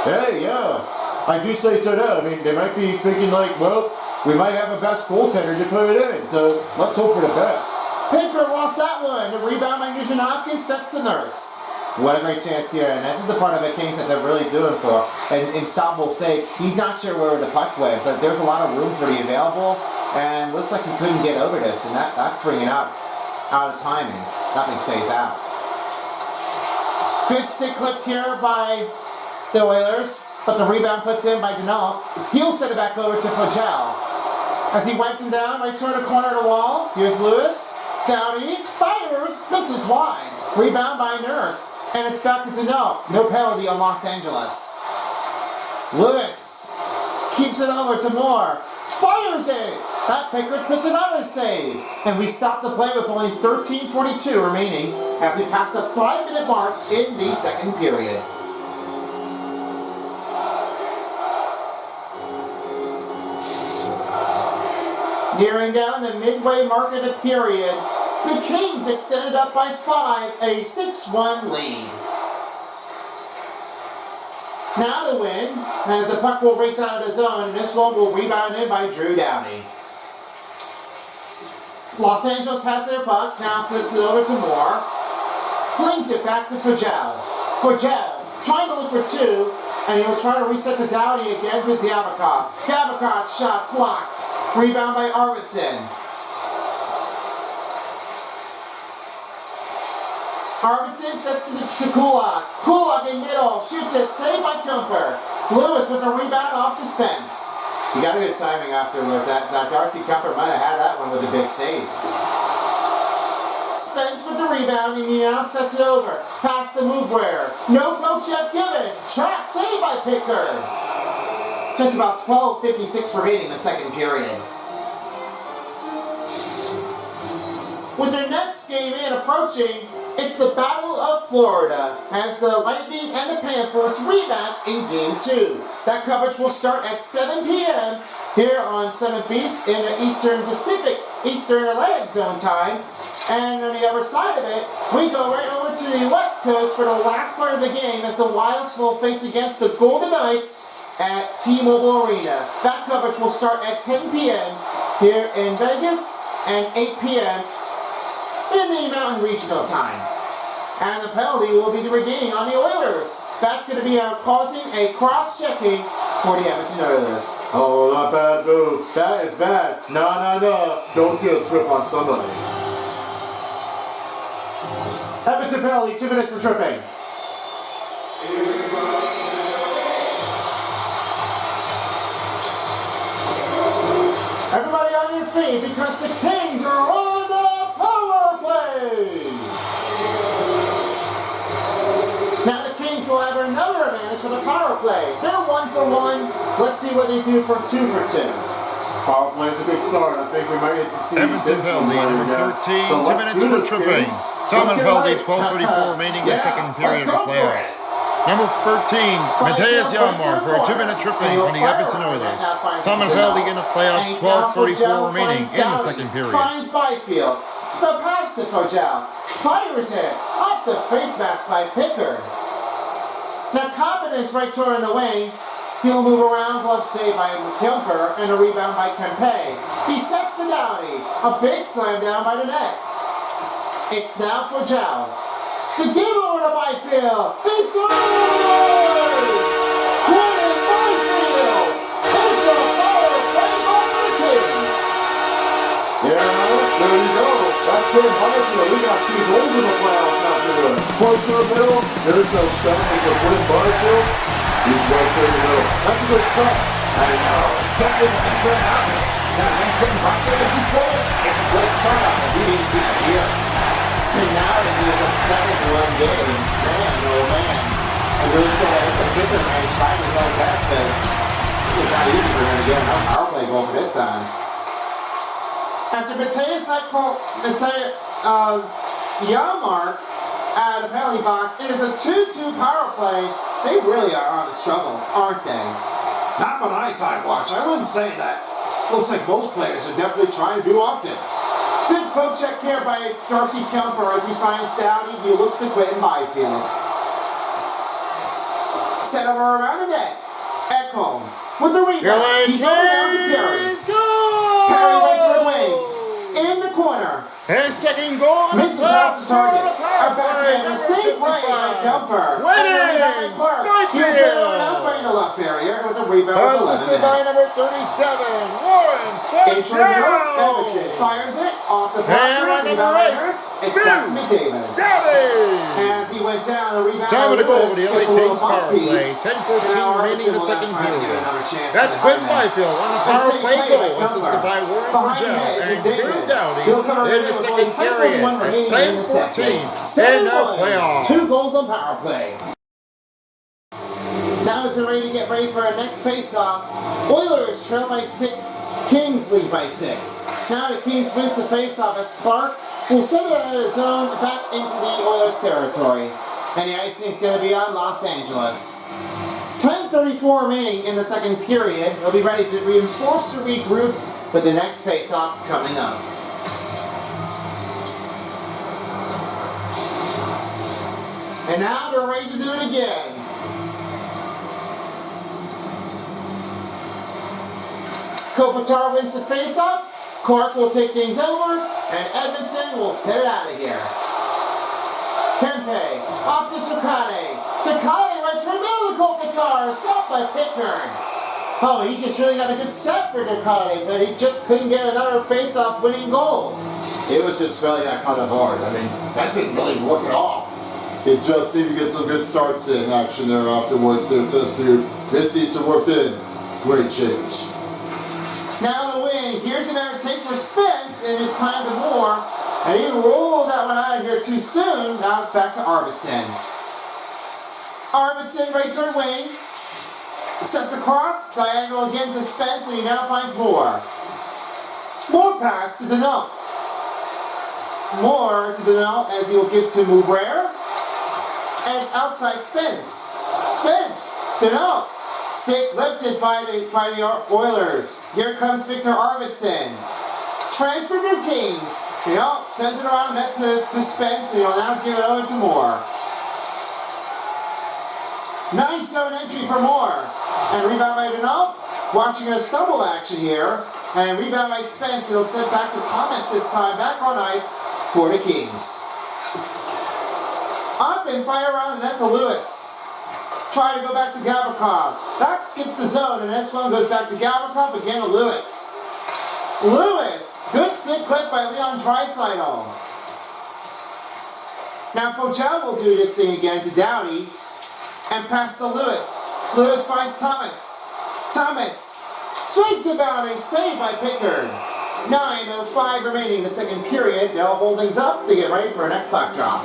Hey, yeah. I do say so now. I mean, they might be thinking well, we might have a best goaltender to put it in, so let's hope for the best. Pickard lost that one. The rebound by Nugent-Hopkins sets to Nurse. What a great chance here, and this is the part of the Kings that they're really doing for. And Staub will say he's not sure where the puck went, but there's a lot of room for the available, and looks like he couldn't get over this, and that's bringing out of timing. Nothing stays out. Good stick clipped here by the Oilers, but the rebound puts in by Denault. He'll send it back over to Fogel. As he wipes him down, right toward the corner of the wall, here's Lewis. Dowdy fires, misses wide. Rebound by Nurse, and it's back to Denault. No penalty on Los Angeles. Lewis keeps it over to Moore. Fires it! That Pickard puts another save. And we stop the play with only 13:42 remaining as we pass the 5-minute mark in the second period. Nearing down the midway mark of the period, the Kings extended up by 5, a 6-1 lead. Now the win, as the puck will race out of the zone, and this one will rebound in by Drew Downey. Los Angeles has their puck, now flips it over to Moore. Flings it back to Fogel. Fogel trying to look for two, and he'll try to reset to Downey again to Gavrikov. Gavrikov shots blocked. Rebound by Arvidsson. Arvidsson sets it to Kulak. Kulak in middle, shoots it, saved by Kemper. Lewis with the rebound off to Spence. He got a good timing afterwards. That Darcy Kemper might have had that one with a big save. Spence with the rebound, and he now sets it over. Pass to Movewear. No poke check given. Shot saved by Pickard. Just about 12:56 remaining in the second period. With their next game in approaching, it's the Battle of Florida as the Lightning and the Panthers rematch in Game 2. That coverage will start at 7 p.m. here on 7 Beast in the Eastern Pacific, Eastern Atlantic Zone time. And on the other side of it, we go right over to the West Coast for the last part of the game as the Wilds will face against the Golden Knights at T-Mobile Arena. That coverage will start at 10 p.m. here in Vegas and 8 p.m. in the Mountain Regional time. And the penalty will be regaining on the Oilers. That's going to be causing a cross-checking for the Edmonton Oilers. Oh, not bad, boo. That is bad. No. Don't get a trip on somebody. Edmonton penalty, 2 minutes for tripping. Everybody on your feet because the Kings are on the power play. Now the Kings will have another advantage for the power play. They're 1 for 1. Let's see what they do for 2 for 2. Power play is a good start. I think we might get to see Edmonton penalty, number 13, 2 minutes for tripping. Thomas penalty, 12:34 remaining in the second period of the playoffs. Number 13, Matthias Janmark for a 2-minute tripping from the Edmonton Oilers. Thomas penalty in the playoffs, 12:34 remaining in the second period. Finds Byfield. The pass to Fogel. Fires it. Up the face mask by Pickard. Now confidence right toward the wing. He'll move around, glove save by Kemper, and a rebound by Kempe. He sets to Downey. A big slam down by the net. It's now for Jow. The give over to Byfield. He scores! Quinn Byfield! It's a power play by the Kings. Yeah, there you go. That's Quinn Byfield. We got 2 goals in the playoffs after the close to the middle. There's no Stanley for Quinn Byfield. He's right to the middle. That's a good start. I know. Definitely what they said happens. Now, when Quinn Byfield gets his goal, it's a great start out there. We need to keep it here. And now it is a 7-1 game. Man, oh man. And really still has a bigger range by his own basket. It's not easy for him to get another power play goal for this time. After Matthias Janmark out of the penalty box, it is a 2-2 power play. They really are on the struggle, aren't they? Not what I time watch. I wouldn't say that. Looks like most players are definitely trying to do often. Good poke check here by Darcy Kemper as he finds Downey. He looks to Quinn Byfield. Set over around the net. Ekholm with the rebound. He's over down to Perry. Perry right to the wing. In the corner. His second goal. Misses off the target. A backhander. Same play by Kemper. Winning. Here's it over now in the left area with the rebound. Assisted by number 37, Warren Fogel. Fires it off the blocker. Number 8, it's back to McDavid. As he went down, the rebound. Time of the goal for the LA Kings power play. 10:14 remaining in the second period. That's Quinn Byfield on the power play goal. Assisted by Warren Fogel and Drew Doughty in the second period at 10:14 in the playoffs. 2 goals on power play. Now as they're ready to get ready for our next face-off, Oilers trail by 6, Kings lead by 6. Now the Kings wins the face-off as Clark will send it out of his zone back into the Oilers territory. And the icing is going to be on Los Angeles. 10:34 remaining in the second period. We'll be ready to reinforce or regroup with the next face-off coming up. And now they're ready to do it again. Kopitar wins the face-off. Clark will take things over, and Edmondson will set it out of here. Kempe, off to Takane. Takane right to the middle of Kopitar, stopped by Pickard. Oh, he just really got a good set for Takane, but he just couldn't get another face-off winning goal. It was just really that kind of hard. I mean, that didn't really work at all. It just seemed to get some good starts in action there afterwards. There, Tester. This Easter worked in. Great change. Now the win. Here's another take for Spence, and it's time to more. And he rolled that one out of here too soon. Now it's back to Arvidsson. Arvidsson, right turn wing. Sets across, diagonal again to Spence, and he now finds Moore. Moore pass to Denault. Moore to Denault as he will give to Mouvre. And it's outside Spence. Spence, Denault. Stick lifted by the Oilers. Here comes Victor Arvidsson. Transfer to Kings. Denault sends it around the net to Spence, and he'll now give it over to Moore. Nice zone entry for Moore. And rebound by Denault. Watching a stumble action here. And rebound by Spence. He'll send back to Thomas this time. Back on ice for the Kings. Up and fire around the net to Lewis. Try to go back to Gavrikov. That skips the zone, and this one goes back to Gavrikov, again to Lewis. Lewis! Good stick clip by Leon Draisaitl. Now Fogel will do this thing again to Doughty. And pass to Lewis. Lewis finds Thomas. Thomas swings about a save by Pickard. 9:05 remaining in the second period. No holdings up to get ready for our next puck drop.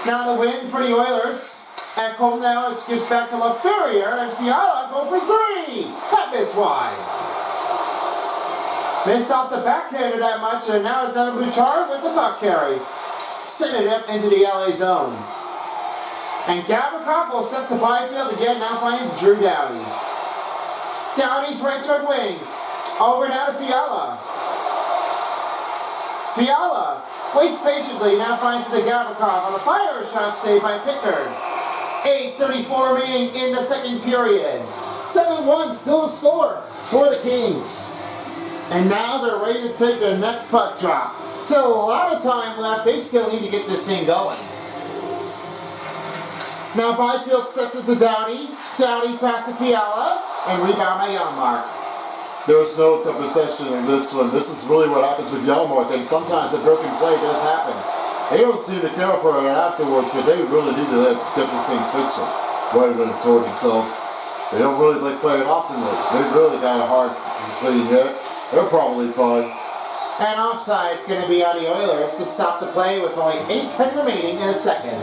Now the win for the Oilers. At home now, it gives back to LaFerriere, and Fiala go for three. That missed wide. Missed off the backhander that much, and now it's Evan Bouchard with the puck carry. Send it up into the LA zone. And Gavrikov will set to Byfield again, now finding Drew Doughty. Doughty's right turn wing. Over now to Fiala. Fiala waits patiently, now finds the Gavrikov on the fire shot saved by Pickard. 8:34 remaining in the second period. 7-1 still a score for the Kings. And now they're ready to take their next puck drop. So a lot of time left. They still need to get this thing going. Now Byfield sets it to Doughty. Doughty pass to Fiala. And rebound by Janmark. There's no possession in this one. This is really what happens with Janmark. And sometimes the broken play does happen. They don't seem to care for it afterwards, but they really need to get this thing fixed. Right when it's toward himself. They don't really like playing often. They really got a hard play hit. They're probably fine. And offside's going to be on the Oilers to stop the play with only 8:10 remaining in the second.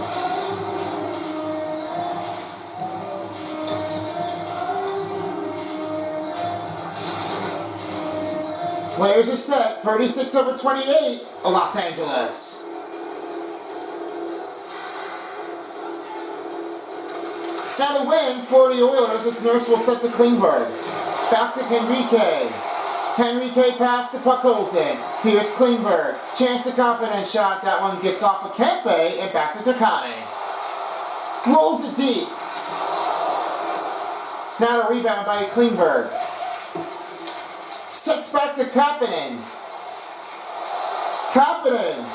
Players are set. 36/28. Los Angeles. Now the win for the Oilers, this Nurse will set to Klingberg. Back to Henrique. Henrique pass to Puckholzen. Here's Klingberg. Chance to confident shot. That one gets off of Kempe and back to Turkani. Rolls it deep. Now a rebound by Klingberg. Sets back to Kapanen. Kapanen.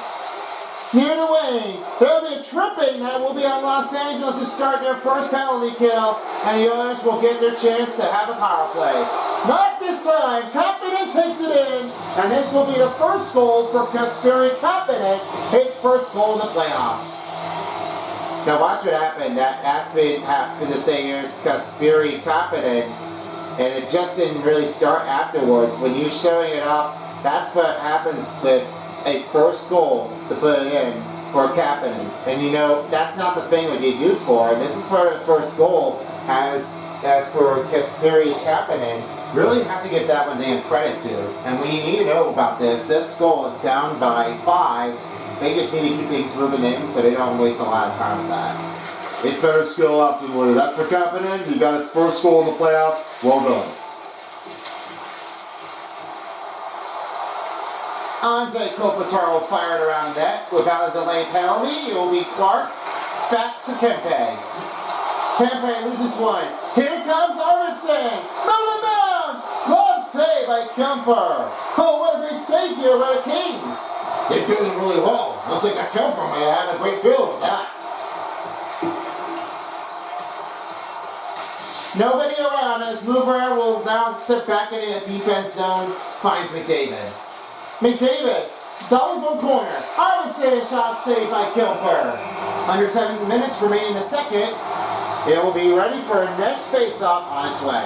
Near the wing. There'll be a tripping that will be on Los Angeles to start their first penalty kill. And the Oilers will get their chance to have a power play. Not this time. Kapanen takes it in. And this will be the first goal for Kasperi Kapanen. His first goal in the playoffs. Now watch what happened. That Aspen happened to say here's Kasperi Kapanen. And it just didn't really start afterwards. When you're showing it off, that's what happens with a first goal to put it in for Kapanen. And you know, that's not the thing what you do it for. And this is part of the first goal. As for Kasperi Kapanen, really have to give that one damn credit to. And when you need to know about this goal is down by 5. They just need to keep things moving in so they don't waste a lot of time with that. It's better skill afterward. That's for Kapanen. He got his first goal in the playoffs. Well done. Anze Kopitar will fire it around the net. Without a delay penalty, it will be Clark. Back to Kempe. Kempe loses one. Here comes Arvidsson. Move him down. Glove save by Kemper. Oh, what a great save here by the Kings. They're doing really well. Looks like that Kemper may have had a great feel with that. Nobody around as Mouvre will now sit back in the defense zone. Finds McDavid. McDavid, double from corner. Arvidsson shot saved by Kemper. Under 7 minutes remaining in the second. It will be ready for a next face-off on its way.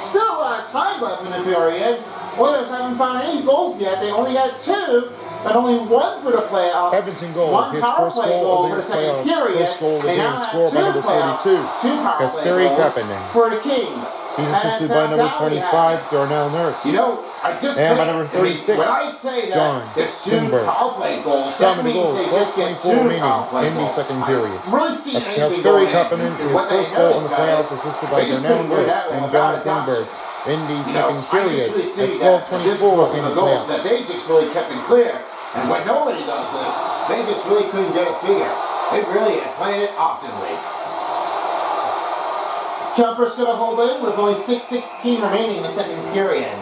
Still a lot of time left in the period. Oilers haven't found any goals yet. They only had 2, but only 1 for the playoff. Edmonton goal, One his power first play goal for of the the second playoffs. period. First goal of the They game, now have scored by 2 number playoff- 42. 2 power play Kasperi goals Kapanen. for the Kings. He's And assisted it's by now number Downey 25, has Darnell Nurse. You know, I just And by say, number 36, when I say that John there's 2 Timber. power play goals, Time that of the means goal, they just get 12:24 2 remaining power play in the goals. second I period. haven't really seen That's anything Kasperi going in. Kapanen, And his what they first goal in the noticed, guys, playoffs, assisted by they just Darnell couldn't do Nurse that and without John a Timber touch. in the You know, second I just period really see at that this 12:24 wasn't in the the goals, that playoffs. they just really kept it clear. And when nobody does this, they just really couldn't get a figure. They really had played it optimally. Kemper's going to hold in with only 6:16 remaining in the second period.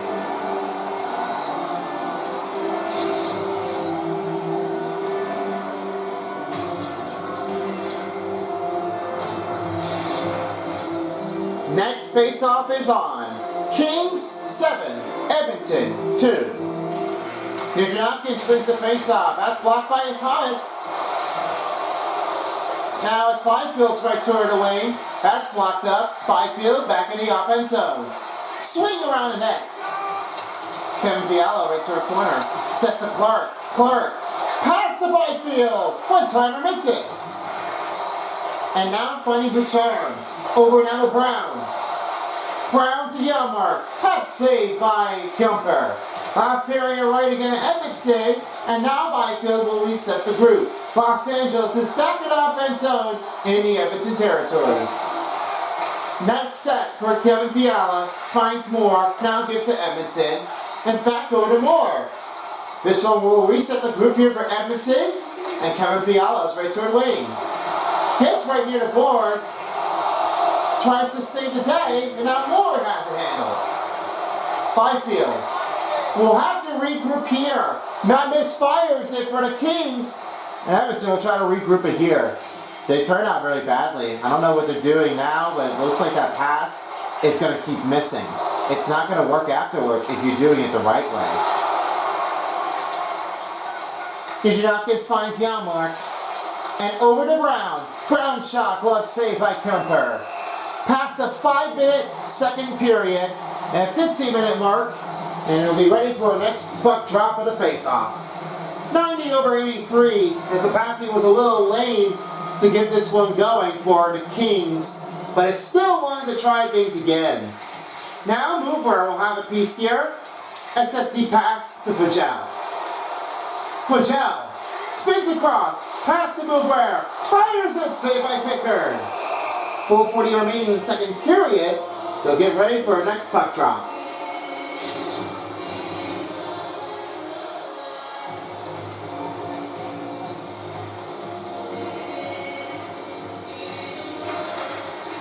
Next face-off is on. Kings 7, Edmonton 2. Nugent Hopkins wins the face-off. That's blocked by Thomas. Now it's Byfield's right toward the wing. That's blocked up. Byfield back in the offense zone. Swing around the net. Kevin Fiala right to the corner. Set to Clark. Clark. Pass to Byfield. One-timer misses. And now finding Bouchard. Over now to Brown. Brown to Yelmark. That's saved by Kemper. Ferrier right again to Edmondson. And now Byfield will reset the group. Los Angeles is back in offense zone in the Edmonton territory. Next set for Kevin Fiala. Finds Moore. Now gives to Edmondson. And back over to Moore. This one will reset the group here for Edmondson. And Kevin Fiala is right toward wing. Hits right near the boards. Tries to save the day. And now Moore has it handled. Byfield will have to regroup here. Matt misfires it for the Kings. And Edmonton will try to regroup it here. They turn out really badly. I don't know what they're doing now, but it looks like that pass is going to keep missing. It's not going to work afterwards if you're doing it the right way. Nugent Hopkins finds Yelmark. And over to Brown. Brown shot, glove saved by Kemper. Past the 5-minute second period and 15-minute mark. And it'll be ready for the next puck drop of the face-off. 90/83, as the passing was a little lame to get this one going for the Kings, but it's still wanting to try things again. Now Mover will have a piece here. And set the pass to Fugel. Fugel spins across, pass to Mover, fires it, saved by Pickard. 4:40 remaining in the second period. They'll get ready for a next puck drop.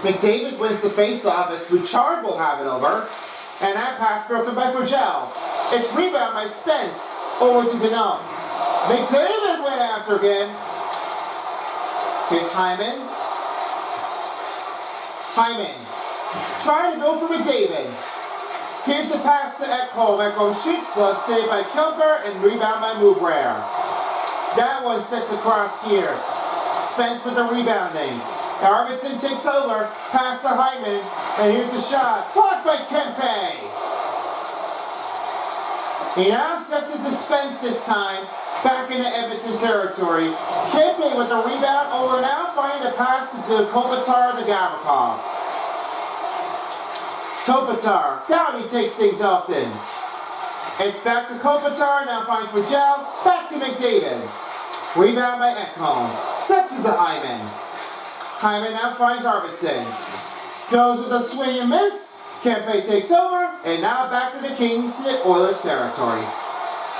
McDavid wins the face-off as Bouchard will have it over. And that pass broken by Fugel. It's rebound by Spence. Over to Deneau. McDavid went after again. Here's Hyman. Hyman trying to go for McDavid. Here's the pass to Ekholm. Ekholm shoots, glove saved by Kemper and rebound by Moubert. That one sets across here. Spence with the rebounding. Arvidsson takes over, pass to Hyman, and here's the shot, blocked by Kempe. He now sets it to Spence this time, back into Edmonton territory. Kempe with the rebound over now, finding a pass to Kopitar to Gavrikov. Kopitar, down he takes things often. It's back to Kopitar, now finds Fugel, back to McDavid. Rebound by Ekholm, set to the Hyman. Hyman now finds Arvidsson. Goes with a swing and miss. Kempe takes over, and now back to the Kings to the Oilers territory.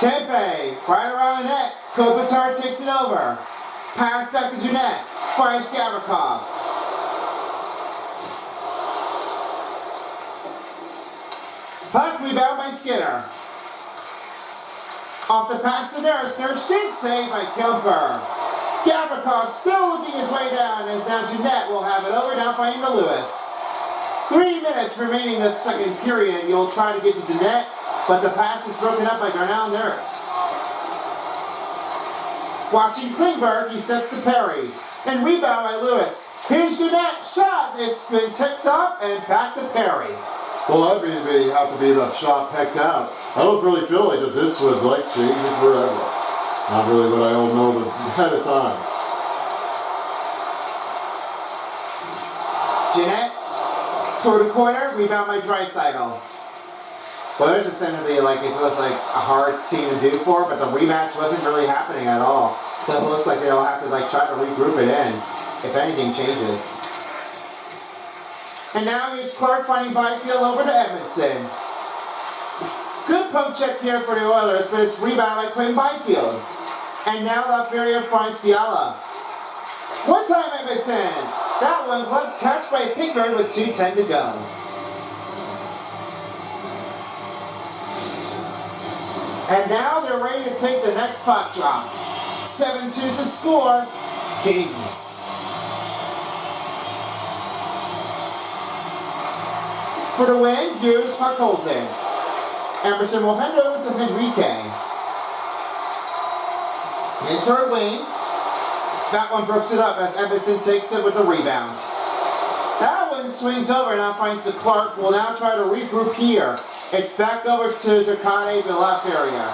Kempe, right around the net. Kopitar takes it over. Pass back to Jeanette. Finds Gavrikov. Puck rebound by Skinner. Off the pass to Nurse. Nurse shoots, saved by Kemper. Gavrikov still looking his way down as now Jeanette will have it over, now finding to Lewis. 3 minutes remaining in the second period. You'll try to get to Jeanette, but the pass is broken up by Darnell Nurse. Watching Klingberg, he sets to Perry. And rebound by Lewis. Here's Jeanette. Shot. It's been tipped up and back to Perry. Well, that means they have to be that shot pecked out. I don't really feel like that this would change it forever. Not really what I all know ahead of time. Jeanette, toward the corner, rebound by Draisaitl. Well, there's essentially it was like a hard team to do for, but the rematch wasn't really happening at all. So it looks like they'll have to try to regroup it in if anything changes. And now here's Clark finding Byfield over to Edmondson. Good poke check here for the Oilers, but it's rebound by Quinn Byfield. And now LaFerriere finds Fiala. One time Edmondson. That one was catch by Pickard with 2:10 to go. And now they're ready to take the next puck drop. 7-2 to score. Kings. For the win, here's Puckholzer. Emerson will hand over to Henrique. Into Wayne. That one brooks it up as Edmondson takes it with the rebound. That one swings over and now finds the Clark. Will now try to regroup here. It's back over to Dracane de LaFerriere.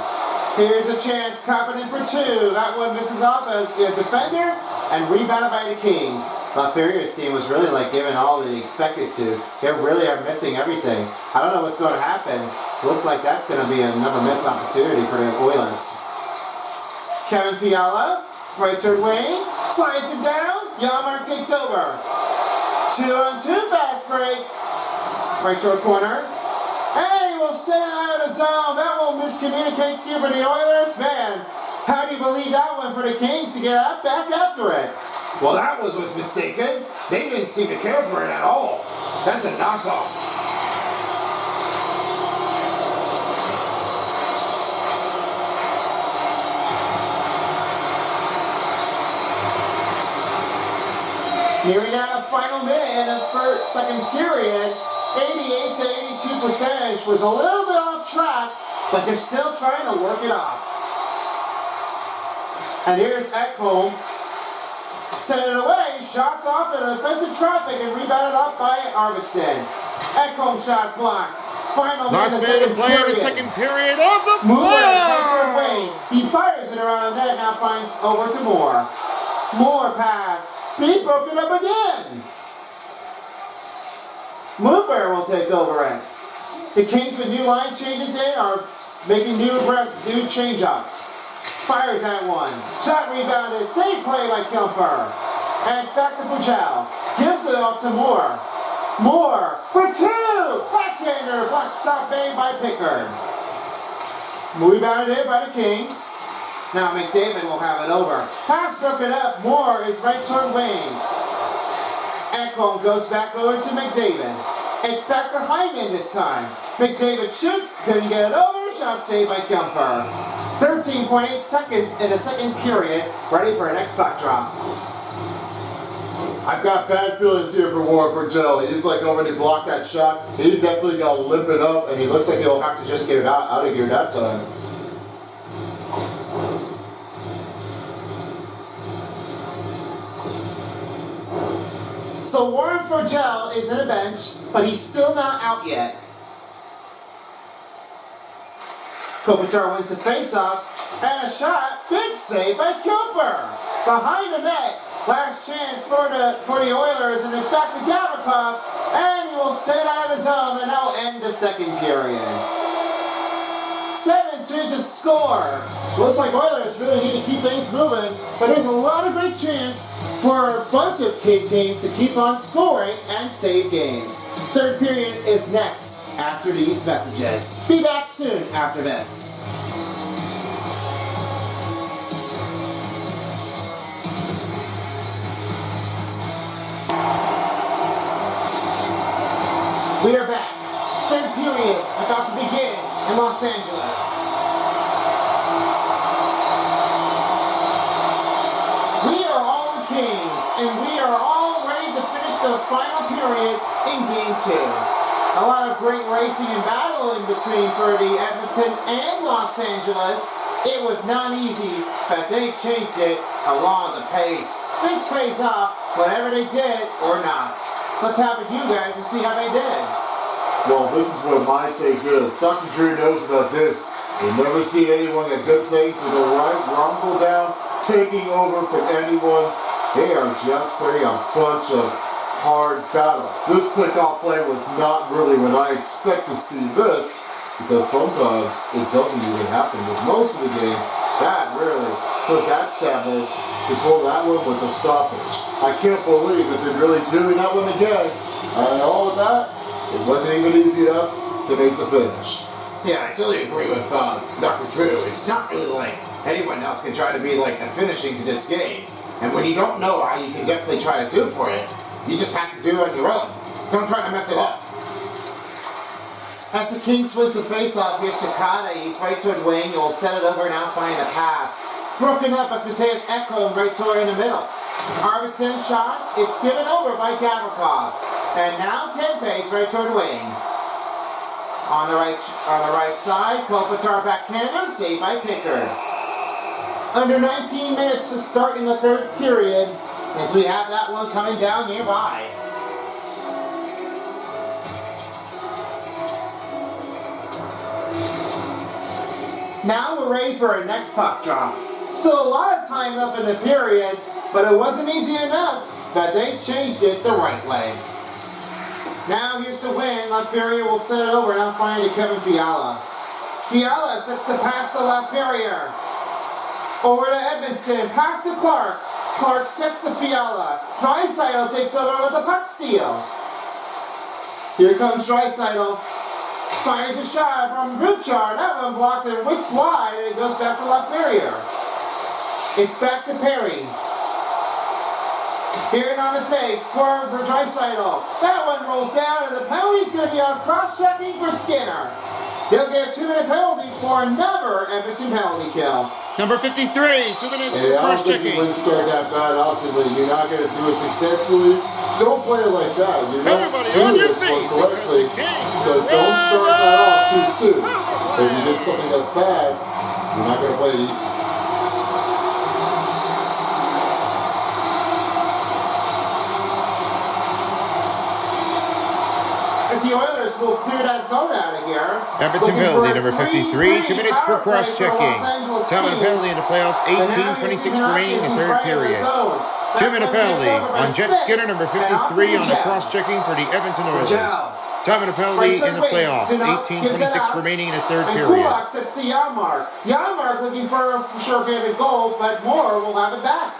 Here's a chance, Coppin in for two. That one misses off a defender and rebounded by the Kings. LaFerriere's team was really giving all that he expected to. They really are missing everything. I don't know what's going to happen. Looks like that's going to be another missed opportunity for the Oilers. Kevin Fiala, right to Wayne, slides him down. Yamamoto takes over. 2-on-2 fast break. Right to a corner. And he will send it out of the zone. That will miscommunicate here for the Oilers. Man, how do you believe that one for the Kings to get back after it? Well, that was mistaken. They didn't seem to care for it at all. That's a knockoff. Nearing out the final minute of the second period, 88 to 82% was a little bit off track, but they're still trying to work it off. And here's Ekholm. Send it away, shots off in defensive traffic and rebounded up by Arvidsson. Ekholm shot blocked. Final last minute of play in the second period of the play. He fires it around the net, now finds over to Moore. Moore pass. He broke it up again. Mover will take over it. The Kings with new line changes in are making new change-ups. Fires that one. Shot rebounded. Save play by Kemper. And it's back to Fugel. Gives it off to Moore. Moore for two. Backhander. Block stop made by Pickard. Rebounded in by the Kings. Now McDavid will have it over. Pass broken up. Moore is right toward Wayne. Ekholm goes back over to McDavid. It's back to Hyman this time. McDavid shoots. Couldn't get it over. Shot saved by Kemper. 13.8 seconds in the second period. Ready for our next puck drop. I've got bad feelings here for Warren Purcell. He's already blocked that shot. He definitely got limping up, and he looks like he'll have to just get it out of here that time. So Warren Forgel is in the bench, but he's still not out yet. Kopitar wins the faceoff, and a shot, big save by Kemper. Behind the net, last chance for the Oilers, and it's back to Gavrikov, and he will send it out of the zone, and that'll end the second period. 7-2 to score. Looks like Oilers really need to keep things moving, but there's a lot of great chance for a bunch of teams to keep on scoring and save games. Third period is next after these messages. Be back soon after this. We are back. Third period about to begin in Los Angeles. We are all the Kings, and we are all ready to finish the final period in Game 2. A lot of great racing and battle in between for the Edmonton and Los Angeles. It was not easy, but they changed it along the pace. This pays off whatever they did or not. Let's have it you guys and see how they did. Well, this is what my take is. Dr. Drew knows about this. You'll never see anyone that does things with the right rumble down, taking over from anyone. They are just playing a bunch of hard battle. This pick-off play was not really when I expect to see this, because sometimes it doesn't even happen. With most of the game, that really took that stamina to pull that one with the stoppage. I can't believe that they're really doing that one again. And all of that, it wasn't even easy enough to make the finish. Yeah, I totally agree with Dr. Drew. It's not really like anyone else can try to be like a finishing to this game. And when you don't know how you can definitely try to do it for it, you just have to do it on your own. Don't try to mess it up. As the Kings wins the face-off, here's Sakata. He's right toward wing. He will set it over, now finding the pass. Broken up as Mateus Ekholm right toward in the middle. Arvidsson shot. It's given over by Gavrikov. And now Kempe's right toward wing. On the right side, Kopitar backhander, saved by Pickard. Under 19 minutes to start in the third period, as we have that one coming down nearby. Now we're ready for our next puck drop. Still a lot of time up in the period, but it wasn't easy enough that they changed it the right way. Now here's the win. LaFerrier will set it over, now finding to Kevin Fiala. Fiala sets the pass to LaFerrier. Over to Edmondson, pass to Clark. Clark sets to Fiala. Draisaitl takes over with the puck steal. Here comes Draisaitl. Fires a shot from Butchar. That one blocked and whisked wide, and it goes back to LaFerrier. It's back to Perry. Here on the take for Draisaitl. That one rolls down, and the penalty's going to be on cross-checking for Skinner. He'll get a 2-minute penalty for another Edmonton penalty kill. Number 53, 2 minutes for cross-checking. You wouldn't start that bad often, but you're not going to do it successfully. Don't play it like that. You're not doing this one correctly. So don't start that off too soon. If you did something that's bad, you're not going to play these. As the Oilers will clear that zone out of here. Edmonton penalty, number 53, 2 minutes for cross-checking. Time and penalty in the playoffs, 18:26 remaining in the third period. 2-minute penalty on Jeff Skinner, number 53, on the cross-checking for the Edmonton Oilers. Time and penalty in the playoffs, 18:26 remaining in the third period. Kulak sets to Janmark. Janmark looking for a short-handed goal, but Moore will have it back.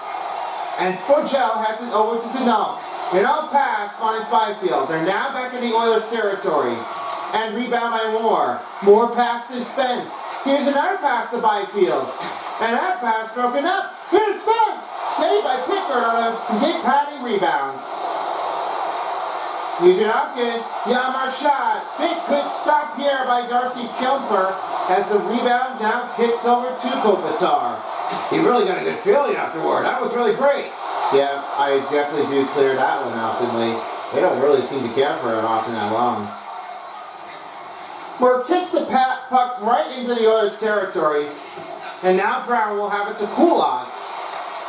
And Forgel heads it over to Denault. Denault pass finds Byfield. They're now back in the Oilers' territory. And rebound by Moore. Moore pass to Spence. Here's another pass to Byfield. And that pass broken up. Here's Spence. Saved by Pickard on a hit padding rebound. Nugent Hopkins, Janmark shot. Big quick stop here by Darcy Kemper as the rebound now hits over to Kopitar. He really got a good feeling afterward. That was really great. Yeah, I definitely do clear that one oftenly. They don't really seem to care for it often that long. Moore kicks the puck right into the Oilers' territory. And now Brown will have it to Kulak.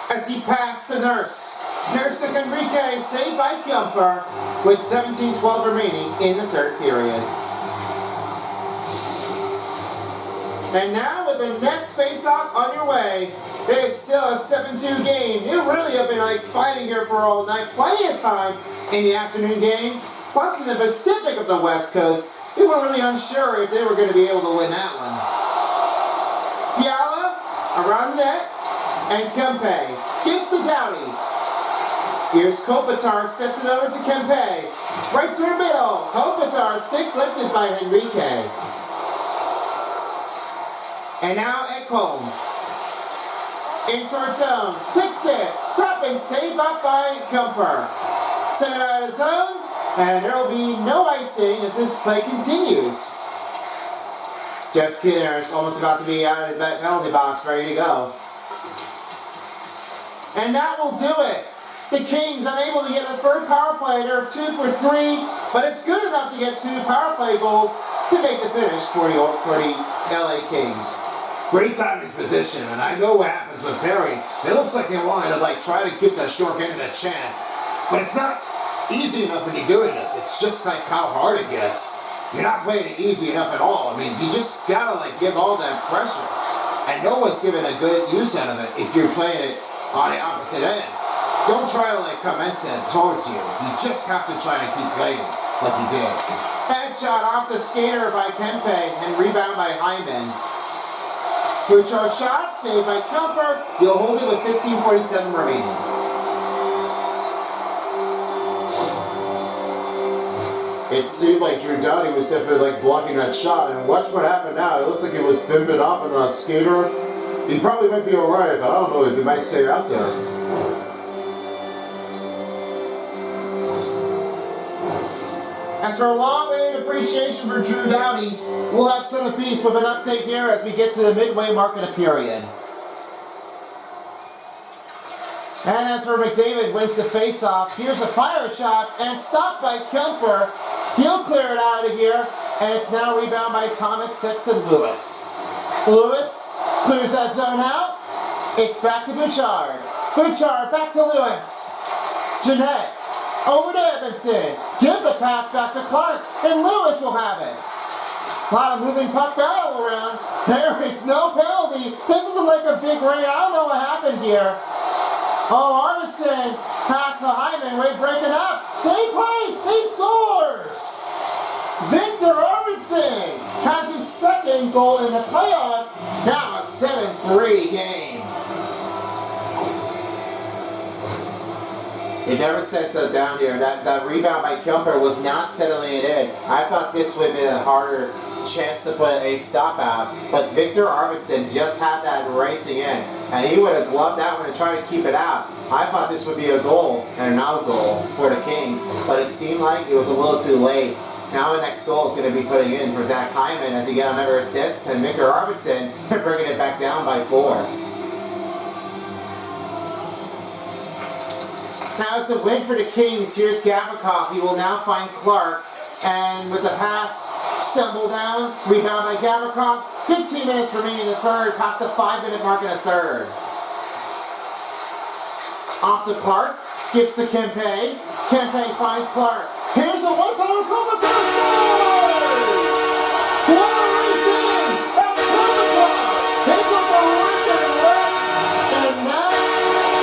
A deep pass to Nurse. Nurse to Enrique, saved by Kemper, with 17:12 remaining in the third period. And now with the next face-off underway, it is still a 7-2 game. They really have been fighting here for all night. Plenty of time in the afternoon game. Plus in the Pacific of the West Coast, they were really unsure if they were going to be able to win that one. Fiala around the net, and Kempe gives to Doughty. Here's Kopitar, sets it over to Kempe. Right to the middle. Kopitar, stick lifted by Enrique. And now Ekholm. In towards zone. Six it. Stop and save up by Kemper. Send it out of zone. And there will be no icing as this play continues. Jeff Skinner is almost about to be out of the penalty box, ready to go. And that will do it. The Kings unable to get a third power play. They're 2 for 3, but it's good enough to get 2 power play goals to make the finish for the LA Kings. Great timing position, and I know what happens with Perry. It looks like they wanted to like try to keep that short end of a chance, but it's not easy enough when you're doing this. It's just like how hard it gets. You're not playing it easy enough at all. I mean, you just gotta like give all that pressure, and no one's giving a good use out of it if you're playing it on the opposite end. Don't try to like commence it towards you. You just have to try to keep playing like you did. Headshot off the skater by Kempe and rebound by Hyman. Bouchard shot, saved by Kemper. You'll hold it with 15:47 remaining. It seemed like Drew Doughty was definitely like blocking that shot, and watch what happened now. It looks like he was bimbing up on a skater. He probably might be alright, but I don't know if he might stay out there. As for a long-awaited appreciation for Drew Doughty, we'll have Centerpiece with an update here as we get to the midway mark of the period. And as for McDavid, wins the face-off. Here's a fire shot and stopped by Kemper. He'll clear it out of here, and it's now rebound by Thomas, sets to Lewis. Lewis clears that zone out. It's back to Bouchard. Bouchard back to Lewis. Jeanette. Over to Evanson. Give the pass back to Clark, and Lewis will have it. A lot of moving puck battle around. There is no penalty. This isn't like a big rain. I don't know what happened here. Oh, Arvidsson pass to Hyman. Wait, breaking up. Same play. He scores. Victor Arvidsson has his second goal in the playoffs. Now a 7-3 game. It never sets it down here. That rebound by Kemper was not settling it in. I thought this would be a harder chance to put a stop out, but Victor Arvidsson just had that racing in, and he would have gloved that one and tried to keep it out. I thought this would be a goal and an out goal for the Kings, but it seemed like it was a little too late. Now the next goal is going to be putting in for Zach Hyman as he got another assist, and Victor Arvidsson bringing it back down by 4. Now it's the win for the Kings. Here's Gavrikov. He will now find Clark. And with the pass, stumble down. Rebound by Gavrikov. 15 minutes remaining in the third. Past the 5-minute mark in the third. Off to Clark. Gives to Kempe. Kempe finds Clark. Here's a one-timer. Kopitar scores! Clark racing! That's Kopitar! He goes the right and left. And now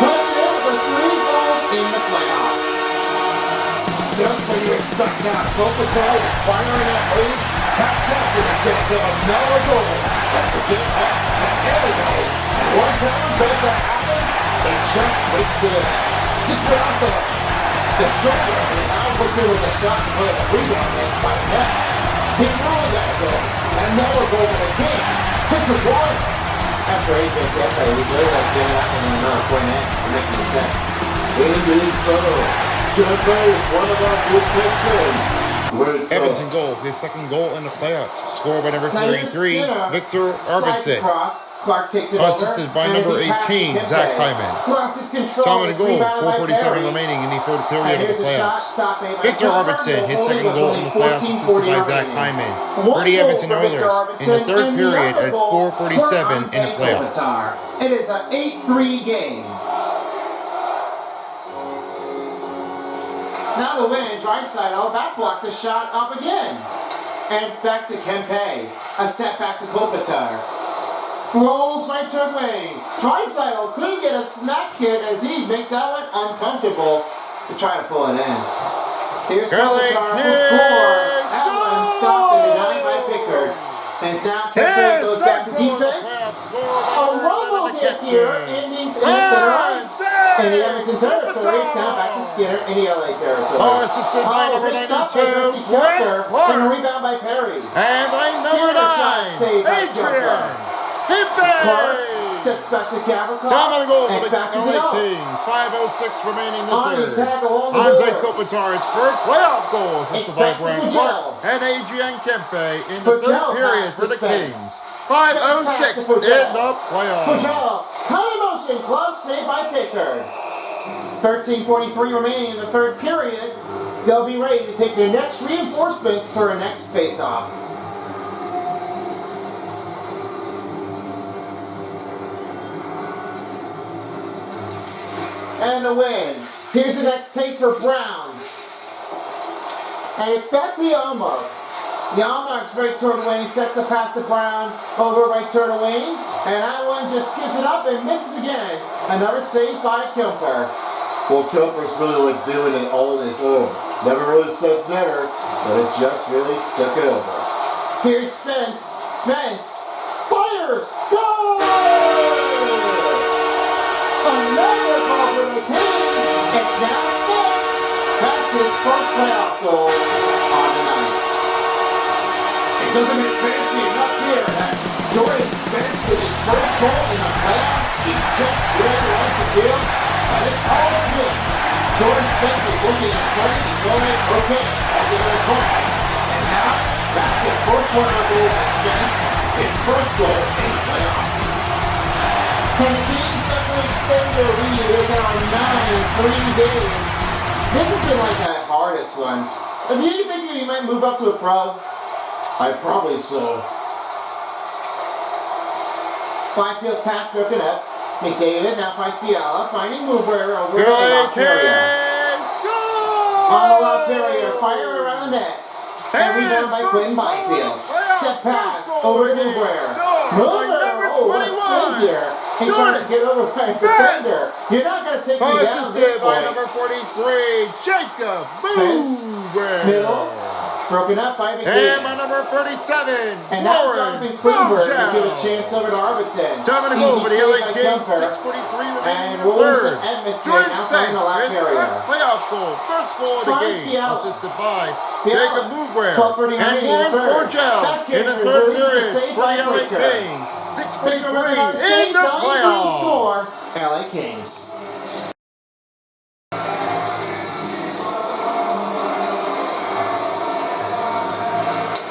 puts in for 3 goals in the playoffs. Just when you expect that, Kopitar is firing that lead. Pat Captain is going to give another goal. That's a get back to everybody. And one time does that happen, it just wasted it. Just put out the shoulder, and now puts it with a shot to put a rebound in by the net. He really got to go. Another goal for the Kings. This is one. After AJ Kempe, he's really like giving that one another point in to make the sense. Indeed so. Kempe is one of our good picks in. Edmonton goal, his second goal in the playoffs. Scored by number 33, Victor Arvidsson. Clark takes it over. Assisted by number 18, Zach Hyman. Time of the goal, 4:47 remaining in the third period of the playoffs. Victor Arvidsson, his second goal in the playoffs, assisted by Zach Hyman. For the Edmonton Oilers in the third period at 4:47 in the playoffs. It is an 8-3 game. Now the win, Draisaitl back blocked the shot up again. And it's back to Kempe. A set back to Kopitar. Rolls right to wing. Draisaitl couldn't get a smack hit as he makes that one uncomfortable to try to pull it in. Here's Kopitar for 4. That one stopped and denied by Pickard. And now Kempe goes back to defense. A rumble hit here in the center ice. In the Edmonton territory, it's now back to Skinner in the LA territory. Assisted by number 92, Brett Clark. And a rebound by Perry. And by number 9, Adrian Clark sets back to Gavrikov. Time of the goal and for the back to LA the Kings. 5:06 remaining in the on the third. tackle on the Andre boards. Kopitar's third playoff goal, assisted by back to Brett Fugel. Clark and Adrian Kempe in the third Fugel period pass for the to Spence. Kings. 5:06 in the playoffs. Fugel, time motion, glove saved by Pickard. 13:43 remaining in the third period. They'll be ready to take their next reinforcement for a next face-off. and the win. Here's the next take for Brown. And it's back to Yarmark. Yarmark's right toward the wing, sets a pass to Brown, over right toward the wing, and that one just gives it up and misses again. Another save by Kemper. Well, Kemper's really like doing it all on his own. Never really sets netter, but it just really stuck it over. Here's Spence. Spence fires! Score! Another ball for the Kings. It's now Spence. That's his first playoff goal on the night. It doesn't make fancy enough here that Jordan Spence with his first goal in the playoffs. He's just really wants the field, but it's all good. Jordan Spence is looking at turning and going, okay, I'll give it a try. And now, that's the first one of goal for Spence, his first goal in the playoffs. And the Kings definitely extend their lead. It is now a 9-3 game. This has been like the hardest one. Do you think he might move up to a pro? I probably so. Byfield's pass broken up. McDavid now finds Fiala, finding Mover over Good to Ferrier. Kings, On the goal! Ferrier, fire around the net. And rebound by Quinn Byfield. Set pass over to Mover. Mover, what a spin here. He tries to get over by the defender. You're not going to take me down this Assisted by point. number 43, Jacob Spence, Mover. middle, broken up by And McDavid. by number 37, And now Warren Jonathan Kluber to give a Fojo. chance over to Arvidsson. Time to go Easy for the save LA by Kings, Kemper. 6:43 remaining And in the Williamson third. Edmondson Jordan out Spence, playing the left his area. first playoff goal, first goal of the Finds game, Fiala. assisted by Fiala. Jacob Mover 12:30 and remaining in the Warren third. Fojo Back in the in, third releases a period save for by the LA Breaker. Kings. Breaker with another 6:43 save, in the 9-3 playoffs. score. LA Kings.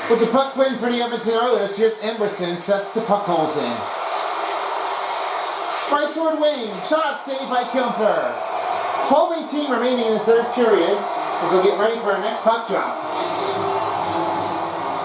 With the puck win for the Edmonton Oilers, here's Emberson, sets the puck holes in. Right toward wing, shot saved by Kemper. 12:18 remaining in the third period as we'll get ready for our next puck drop.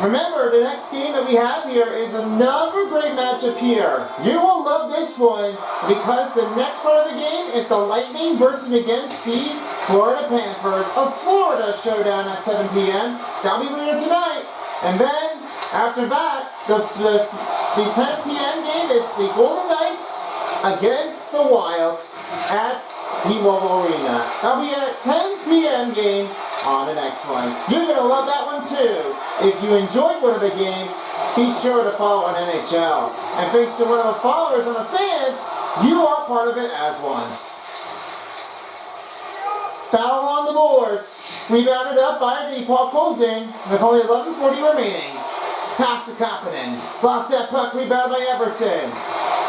Remember, the next game that we have here is another great matchup here. You will love this one because the next part of the game is the Lightning versus against the Florida Panthers. A Florida showdown at 7 p.m. That'll be later tonight. And then, after that, the 10 p.m. game is the Golden Knights against the Wilds at T-Mobile Arena. That'll be a 10 p.m. game on the next one. You're going to love that one too. If you enjoyed one of the games, be sure to follow on NHL. And thanks to one of the followers and the fans, you are part of it as once. Battle on the boards. Rebounded up by Paul Colzin with only 11:40 remaining. Pass to Kapanen. Lost that puck. Rebounded by Everson.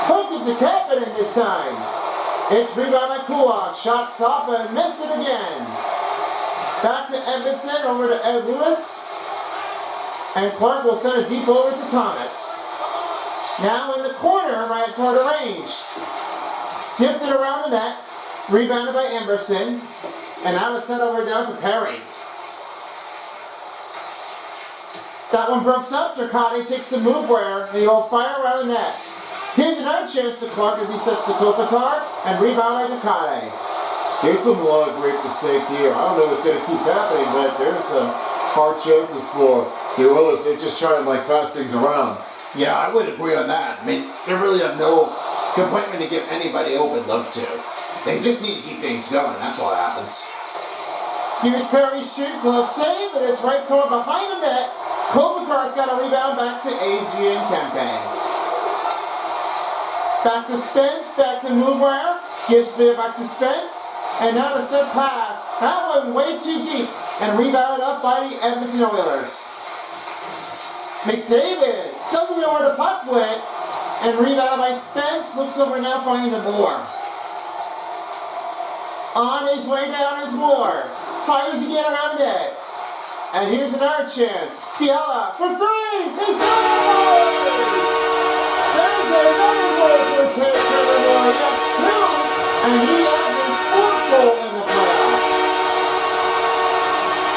Took it to Kapanen this time. It's rebounded by Kulak. Shot stop and missed it again. Back to Edmondson. Over to Ed Lewis. And Clark will send it deep over to Thomas. Now in the corner, right toward the range. Dipped it around the net. Rebounded by Emberson. And now it's sent over down to Perry. That one breaks up. Dracati takes the move where he will fire around the net. Here's another chance to Clark as he sets to Kopitar and rebound by Dracati. Here's some great mistake here. I don't know what's going to keep happening, but there's some hard chances for the Oilers. They just try and pass things around. Yeah, I would agree on that. I mean, they really have no compartment to give anybody open look to. They just need to keep things going. That's all that happens. Here's Perry's shoot, glove save, and it's right toward behind the net. Kopitar's got a rebound back to Adrian Kempe. Back to Spence, back to Mover. Gives it back to Spence. And now the set pass. That one way too deep. And rebounded up by the Edmonton Oilers. McDavid doesn't know where the puck went. And rebounded by Spence. Looks over now finding the Moore. On his way down is Moore. Fires again around the net. And here's another chance. Fiala for three. It's yours! There's another goal for Trevor Moore. Yes, two. And he has his fourth goal in the playoffs.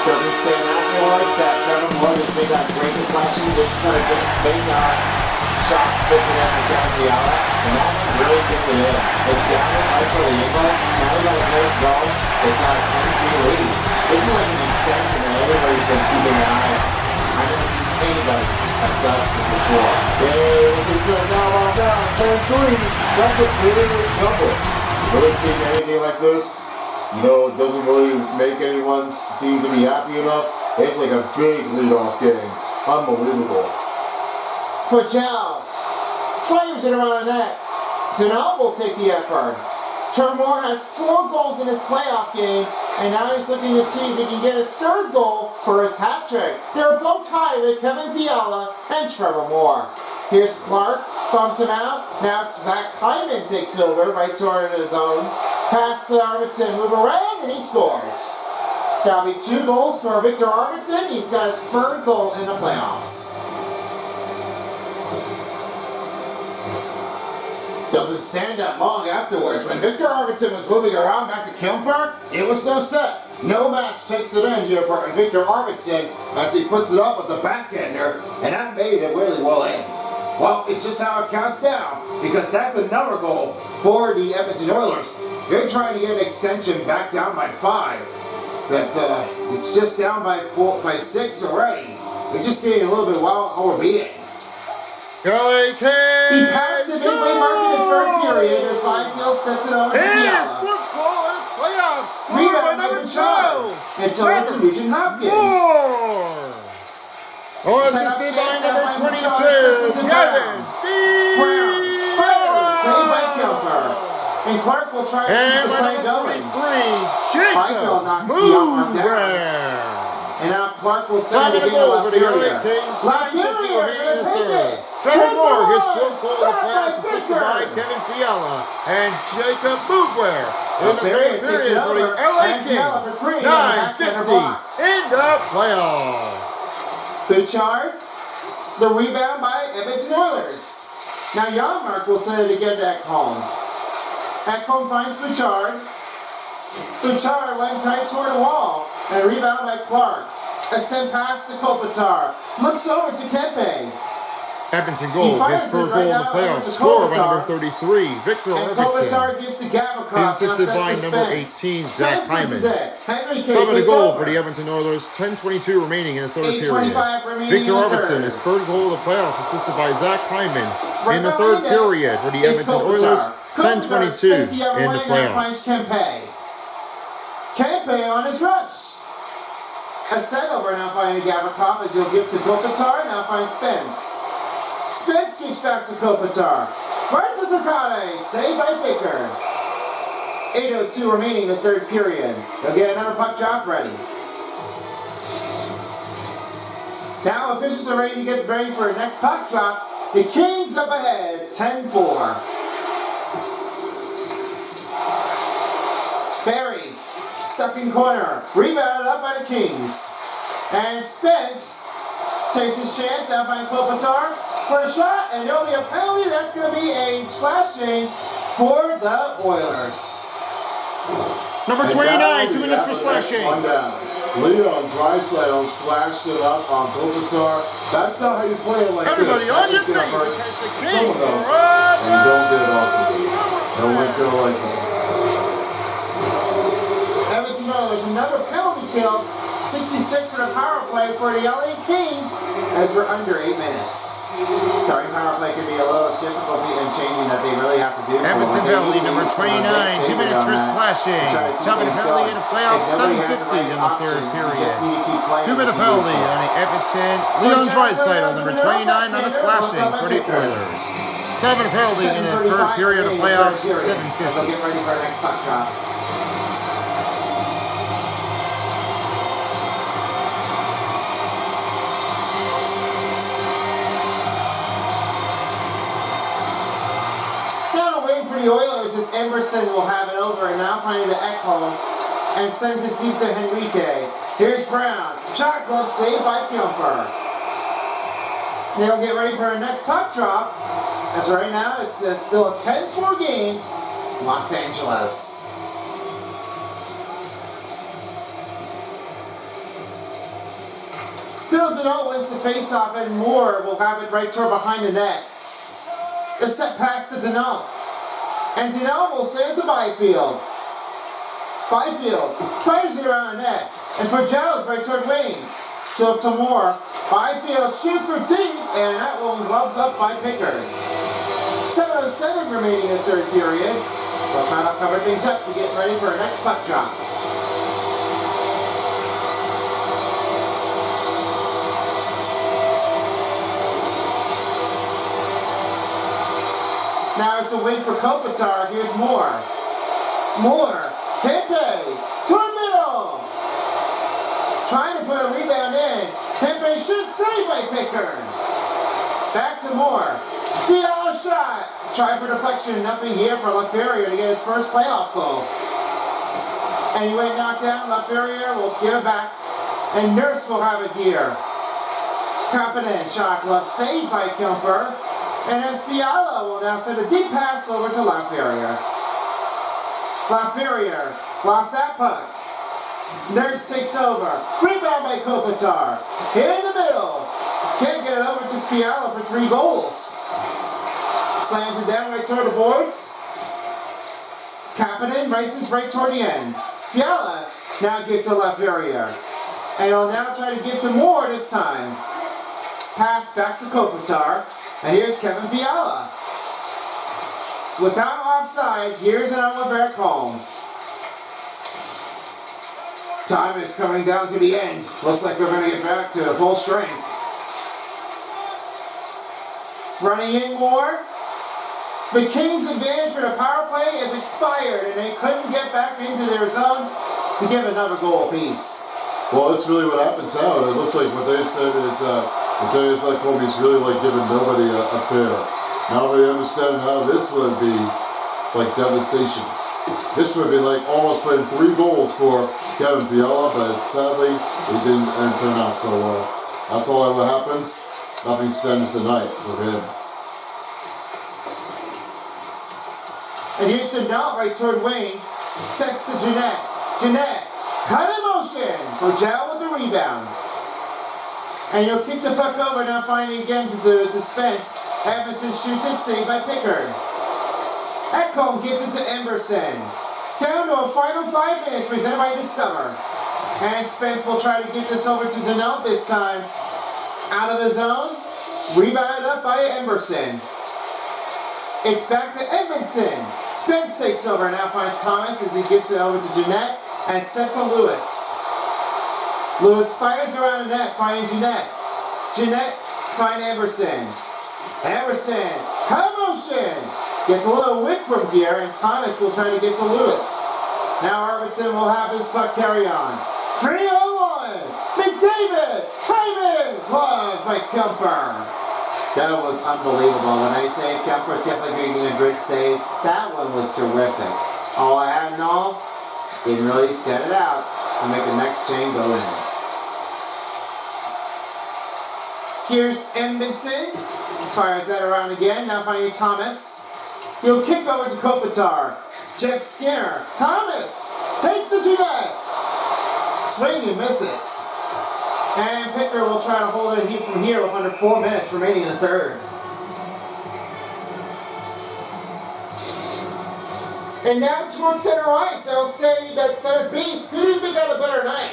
Kirby saying afterwards that Trevor Moore has made that great reflection. This is going to bring shot puts it in for Kevin Fiala, and that one really gets it in. It's down the right for the angle. Now we gotta let it go. It's not a 10-3 lead. This is like an extension that everybody's been keeping an eye on. I haven't seen anybody have done this before. It's now on down, 10-3. That's a big number. Really seeing anything like this, you know, it doesn't really make anyone seem to be happy enough. It's like a big leadoff game. Unbelievable. For Joe. Fires it around the net. Denal will take the effort. Termore has 4 goals in his playoff game, and now he's looking to see if he can get his 3rd goal for his hat trick. They're both tied with Kevin Fiala and Trevor Moore. Here's Clark, bumps him out. Now it's Zach Hyman takes over right toward his own. Pass to Arvidsson, move around, and he scores. That'll be 2 goals for Victor Arvidsson. He's got his 3rd goal in the playoffs. Doesn't stand that long afterwards. When Victor Arvidsson was moving around back to Kemper, it was no set. No match takes it in here for Victor Arvidsson as he puts it up with the backhander, and that made it really well in. Well, it's just how it counts down, because that's another goal for the Edmonton Oilers. They're trying to get an extension back down by 5, but it's just down by 6 already. They're just getting a little bit overbeaten. LA Kings! He passed the midway mark in the 3rd period as Byfield sets it over to His Fiala. 4th goal in the playoffs! Scored by Rebound number by 2! Until it's Nugent Hopkins. More! Oh, assisted by number 22, Kevin Brown. Fires, saved by Kemper. And Clark will try to keep the play going. Byfield knocked the arm down. And now Clark will send it again to LaFerriere. LaFerriere gonna take it. Trevor Moore, his 4th goal of the playoffs, assisted by Kevin Fiala and Jacob Bouvre in the 3rd period for the LA Kings. 9:50 in the playoffs. Bouchard, the rebound by Edmonton Oilers. Now Janmark will send it again to Ekholm. Ekholm finds Bouchard. Bouchard went tight toward the wall. And rebound by Clark. A send pass to Kopitar. Looks over to Kempe. Edmonton goal, his 3rd goal in the playoffs, scored by number 33, Victor Arvidsson. Kopitar gives to Gavrikov. He's assisted by number 18, Zach Hyman. 7 goal for the Edmonton Oilers, 10:22 remaining in the 3rd period. Victor Arvidsson, his 3rd goal of the playoffs, assisted by Zach Hyman in the 3rd period for the Edmonton Oilers, 10:22 in the playoffs. Kempe on his rush. A set over now finding Gavrikov as he'll give to Kopitar. Now finds Spence. Spence gives back to Kopitar. Right to Turcotte. Saved by Baker. 8:02 remaining in the 3rd period. They'll get another puck drop ready. Now officials are ready to get ready for the next puck drop. The Kings up ahead, 10-4. Barry, stuck in corner, rebounded up by the Kings. And Spence takes his chance, now finds Kopitar for the shot, and there'll be a penalty. That's going to be a slashing for the Oilers. Number 29, 2 minutes for slashing. Leon Draisaitl slashed it up on Kopitar. That's not how you play it like Everybody this. on your feet. Someone else, and you don't get it off the lead. No one's going to like that. Edmonton Oilers, another penalty kill. 66 for the power play for the LA Kings as we're under 8 minutes. Starting power play can be a little difficulty in changing that they really have to do. Edmonton penalty number 29, 2 minutes for slashing. Top of the penalty in the playoffs, 7:50 in the 3rd period. 2-minute penalty on the Edmonton. Leon Draisaitl, number 29 on the slashing for the Oilers. Top of the penalty in the 3rd period of the playoffs, 7:50. So get ready for our next puck drop. The Oilers as Emerson will have it over and now finding the Ekholm and sends it deep to Henrique. Here's Brown. Shot glove saved by Kemper. They'll get ready for our next puck drop. As right now it's still a 10-4 game. Los Angeles. Phil Denault wins the faceoff and Moore will have it right toward behind the net. The set pass to Denault. And Denault will send it to Byfield. Byfield fires it around the net. And for Giles right toward wing. To Moore. Byfield shoots for deep. And that one gloves up by Pickard. 7:07 remaining in the third period. We'll try to cover things up to get ready for our next puck drop. Now it's a win for Kopitar. Here's Moore. Moore. Kempe. To the middle. Trying to put a rebound in. Kempe shoots. Saved by Pickard. Back to Moore. Fiala shot. Try for deflection. Nothing here for LaFerrier to get his first playoff goal. Anyway, knocked down. LaFerrier will give it back. And Nurse will have it here. Competent shot glove saved by Kemper. And as Fiala will now send a deep pass over to LaFerrier. LaFerrier lost that puck. Nurse takes over. Rebound by Kopitar. In the middle. Can't get it over to Fiala for 3 goals. Slams it down right toward the boards. Kapanen races right toward the end. Fiala now gives to LaFerrier. And he'll now try to give to Moore this time. Pass back to Kopitar. And here's Kevin Fiala. Without offside, here's an Owen back home. Time is coming down to the end. Looks like we're going to get back to full strength. Running in more. The Kings' advantage for the power play has expired, and they couldn't get back into their zone to give another goal apiece. Well, that's really what happens out. It looks like what they said is, Matthias like Kobe's really like giving nobody a fair. Now we understand how this would be like devastation. This would be like almost putting 3 goals for Kevin Fiala, but sadly it didn't turn out so well. That's all that happens. Nothing spends the night for him. And here's the Denault right toward wing. Sets to Jeanette. Jeanette, cut in motion for Jal with the rebound. And he'll kick the puck over, now finding again to Spence. Edmondson shoots it, saved by Pickard. Ekholm gives it to Emberson. Down to a final 5 minutes, presented by Discover. And Spence will try to give this over to Denault this time. Out of his zone. Rebounded up by Emberson. It's back to Edmondson. Spence takes over, now finds Thomas as he gives it over to Jeanette and sent to Lewis. Lewis fires around the net, finding Jeanette. Jeanette finds Emberson. Emberson, cut motion. Gets a little wick from here, and Thomas will try to get to Lewis. Now Arvidsson will have his puck carry on. 3-on-1. McDavid, Hyman, glove by Kemper. That was unbelievable. When I say Kemper's definitely doing a great save, that one was terrific. All I had in all, didn't really stand it out to make the next chain go in. Here's Edmondson. Fires that around again. Now finding Thomas. He'll kick over to Kopitar. Jeff Skinner. Thomas takes the Jeanette. Swing and misses. And Picker will try to hold it from here with under 4 minutes remaining in the third. And now towards center ice, I'll say that center beast could even got a better night.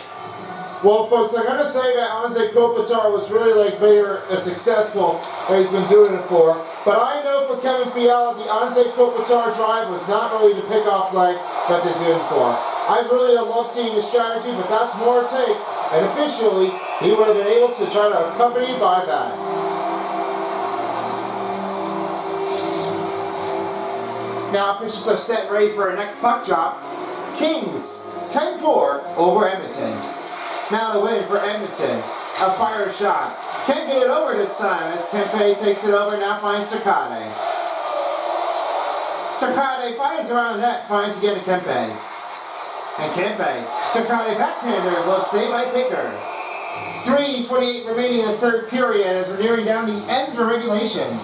Well, folks, I gotta say that Anze Kopitar was really like very successful that he's been doing it for. But I know for Kevin Fiala, the Anze Kopitar drive was not really the pickoff play that they're doing for. I really love seeing the strategy, but that's more to take. And officially, he would have been able to try to accompany by that. Now officials are set ready for our next puck drop. Kings 10-4 over Edmonton. Now the win for Edmonton. A fire shot. Can't get it over this time as Kempe takes it over, now finds Takade. Takade fires around the net, finds again to Kempe. And Kempe, Takade backhander, will saved by Picker. 3:28 remaining in the third period as we're nearing down the end of the regulation.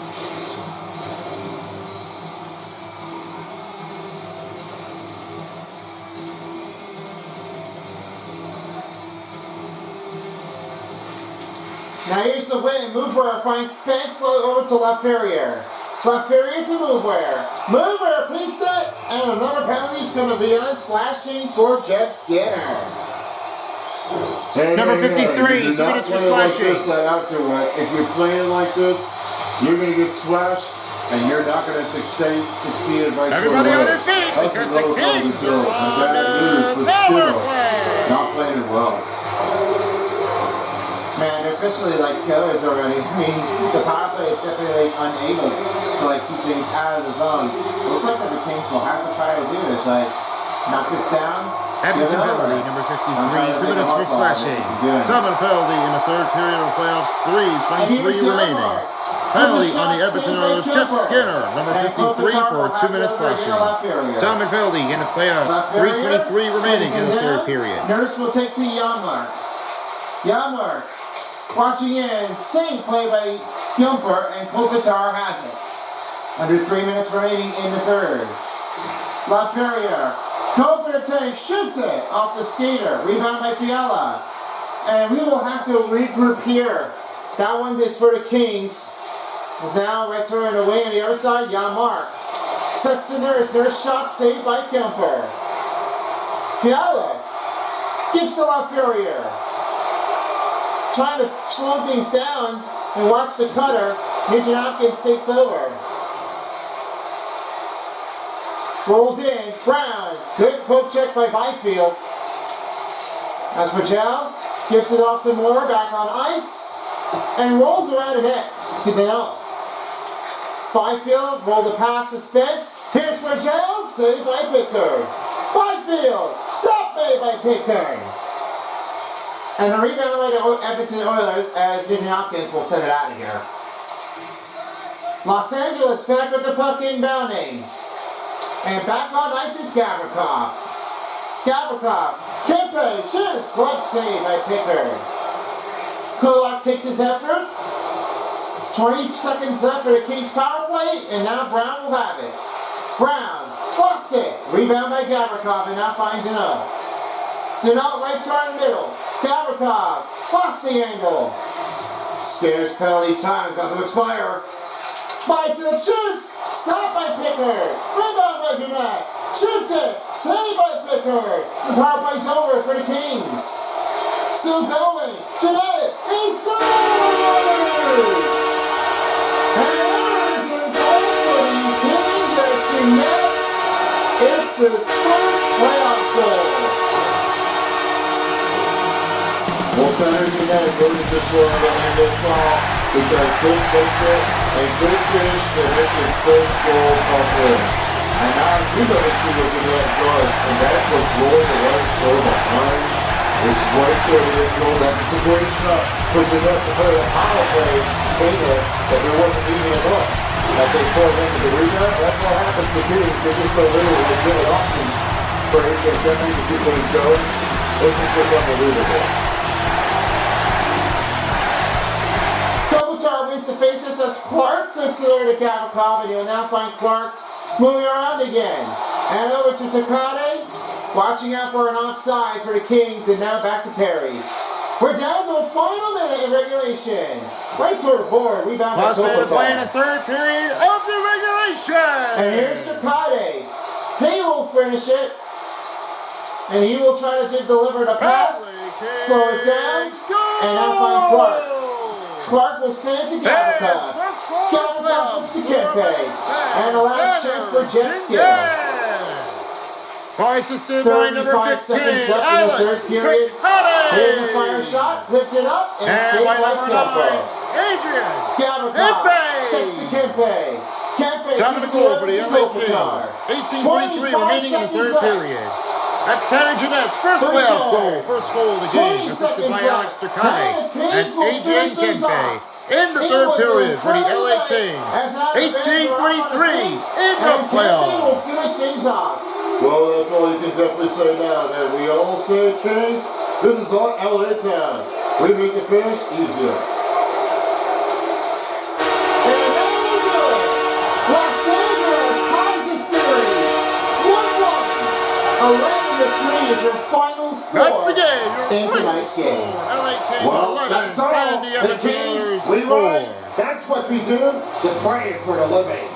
Now here's the win. Move for our fine Spence over to LaFerrier. Laferriere to Mover. Mover pieced it, and another penalty is going to be on slashing for Jeff Skinner. Number 53, 2 minutes for slashing. Afterwards, if you're playing like this, you're going to get slashed, and you're not going to succeed right. Everybody on their feet, because the Kings are on not playing it well. Man, they're officially like killers already. I mean, the power play is definitely unable to like keep things out of the zone. Looks like what the Kings will have to try to do is like knock this down. Edmonton penalty, number 53, 2 minutes for slashing. Double penalty in the third period of playoffs, 3:23 remaining. Penalty on the Edmonton Oilers, Jeff Skinner, number 53 for 2 minutes slashing. Double penalty in the playoffs, 3:23 remaining in the third period. Nurse will take to Janmark. Janmark watching in, save play by Kuemper, and Kopitar has it. Under 3 minutes remaining in the third. Laferriere. Cope in the tank, shoots it off the skater. Rebound by Fiala. And we will have to regroup here. That one is for the Kings. Is now right turn away on the other side. Janmark sets the Nurse. Nurse shot saved by Kuemper. Fiala gives to Laferriere. Trying to slow things down and watch the cutter. Nugent Hopkins takes over. Rolls in, Brown, good poke check by Byfield. As for Gel, gives it off to Moore, back on ice, and rolls around the net to Danault. Byfield, roll the pass to Spence, here's for Gel, saved by Pickard. Byfield, stop made by Pickard. And a rebound by the Edmonton Oilers as Nugent Hopkins will send it out of here. Los Angeles back with the puck inbounding. And back on ice is Gavrikov. Gavrikov, Kempe shoots, glove save by Pickard. Kulak takes his effort. 20 seconds left for the Kings power play, and now Brown will have it. Brown, lost it. Rebound by Gavrikov, and now finds Danault. Danault right turn middle. Gavrikov, lost the angle. Scares penalty time is about to expire. Byfield shoots, stopped by Pickard. Rebound by Jeanette. Shoots it, saved by Pickard. The power play's over for the Kings. Still going. Jeanette, he scores! And there's the goal for the Kings as Jeanette. It's his first playoff goal. Well, Tanner Jeanette voted this one on this song because Chris makes it, and Chris finished to hit his first goal of the win. And now you're going to see what Jeanette does, and that's what's rolling the right toe behind. It's right toward the goal. That's a great shot for Jeanette to play a power play, made it, but there wasn't even enough. As they pulled into the rebound, that's what happens to Kings. They just don't really give an option for AJ Kennedy to keep things going. This is just unbelievable. Kopitar wins the faces as Clark considered a Gavrikov, and you'll now find Clark moving around again. And over to Takade, watching out for an offside for the Kings, and now back to Perry. We're down to the final minute in regulation. Right toward the board, rebound by Kopitar. Last minute to play in the third period of the regulation. And here's Takade. He will finish it, and he will try to deliver the pass, slow it down, and now find Clark. Clark will send it to Gavrikov. Gavrikov looks to Kempe. And the last chance for Jeff Skinner. By assisted by number 15, seconds left in the third period. Here's the fire shot, flipped it up, and saved by Kempe. Adrian Gavrikov sets to Kempe. Kempe top of the goal for the LA Kings. 18:23 remaining in the third period. That's Tanner Jeanette's first playoff goal. First goal of the game, assisted by Alex Turcotte and Adrian Kempe in the third period for the LA Kings. 18:23 in the playoff. Will finish things off. Well, that's all you can definitely say now. That we all say, Kings, this is all LA town. We make the finish easier. And now we do it. Los Angeles ties the series 1-1. 11-3 is your final score. That's the game. In tonight's tonight's game. LA Kings Well, 11 that's all. and the The Edmonton Kings, Oilers we 4. rise. That's what we do to pray for the living.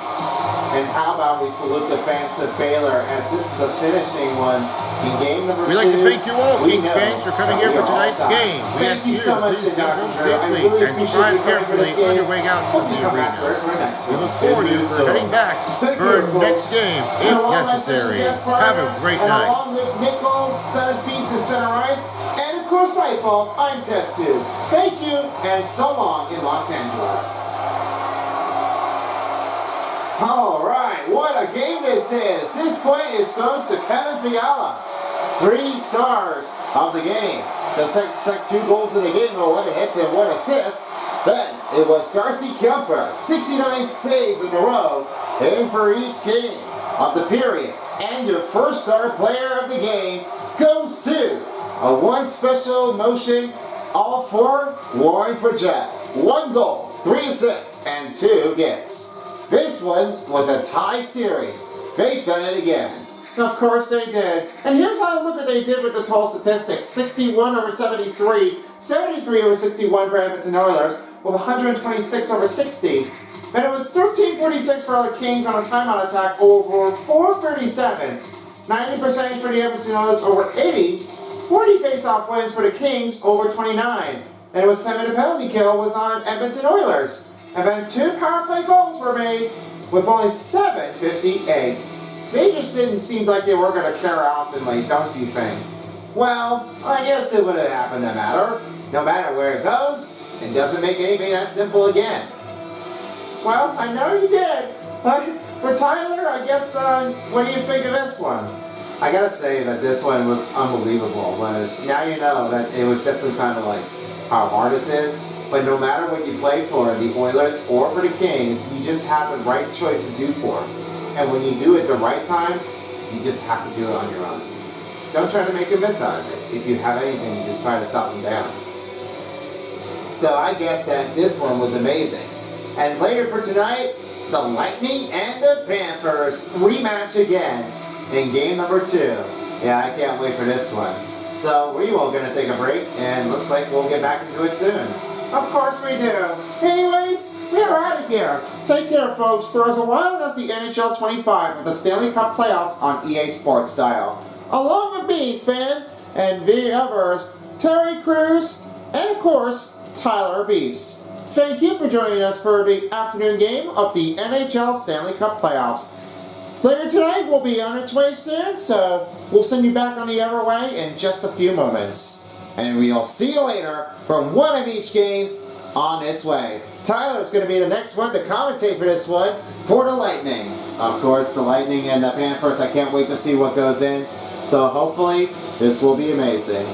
And how about we salute the fans of Baylor as this is the finishing one in game number 2. We'd like to thank you all, We Kings know fans, for coming that here we for are all tonight's time. game. We Thank ask you you, so much, please get home I safely really and appreciate drive you coming for this carefully on game. your way out Hope to you the come back arena. for our next We one. look forward to you Good for news. heading back Thank for you, our folks. next game, And if along my necessary. special guest partner, Have a great and night. along with Nickel, Son of Peace, and Center Ice, and of course Lightbulb, I'm Test Tube. Thank you, and so long in Los Angeles. All right, what a game this is. This point goes to Kevin Fiala. 3 stars of the game. The second 2 goals in the game with 11 hits and 1 assist. Then it was Darcy Kemper, 69 saves in a row, in for each game of the periods. And your first star player of the game goes to a 1 special motion, all for Warren for Jack. 1 goal, 3 assists, and 2 hits. This one was a tie series. They've done it again. Of course they did. And here's how look what they did with the total statistics. 61 over 73, 73 over 61 for Edmonton Oilers, with 126 over 60. And it was 1346 for our Kings on a timeout attack over 437. 90% for the Edmonton Oilers over 80. 40 face-off wins for the Kings over 29. And it was 7-minute penalty kill was on Edmonton Oilers. And then 2 power play goals were made with only 7:58. They just didn't seem like they were going to care oftenly, don't you think? Well, I guess it would have happened no matter where it goes. It doesn't make anything that simple again. Well, I know you did. But for Tyler, I guess, what do you think of this one? I gotta say that this one was unbelievable. But now you know that it was definitely kind of like how hard this is. But no matter what you play for, the Oilers or for the Kings, you just have the right choice to do for them. And when you do it the right time, you just have to do it on your own. Don't try to make a miss out of it. If you have anything, just try to stop them down. So I guess that this one was amazing. And later for tonight, the Lightning and the Panthers rematch again in game number 2. Yeah, I can't wait for this one. So we are going to take a break, and looks like we'll get back into it soon. Of course we do. Anyways, we are out of here. Take care, folks. For as wild as the NHL 25 with the Stanley Cup playoffs on EA Sports Style. Along with me, Finn, and the others, Terry Crews, and of course, Tyler Beast. Thank you for joining us for the afternoon game of the NHL Stanley Cup playoffs. Later tonight will be on its way soon, so we'll send you back on the other way in just a few moments. And we'll see you later from one of each games on its way. Tyler's going to be the next one to commentate for this one for the Lightning. Of course, the Lightning and the Panthers, I can't wait to see what goes in. So hopefully, this will be amazing.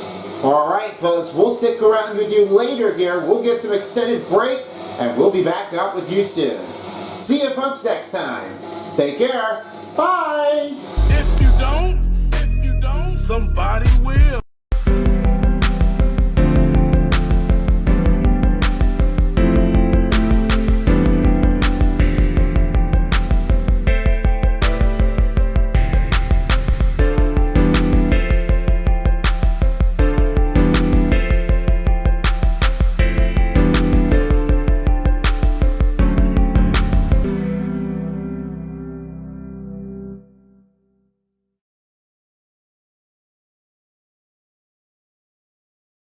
Alright, folks, we'll stick around with you later here. We'll get some extended break, and we'll be back out with you soon. See you, folks, next time. Take care. Bye. If you don't, somebody will.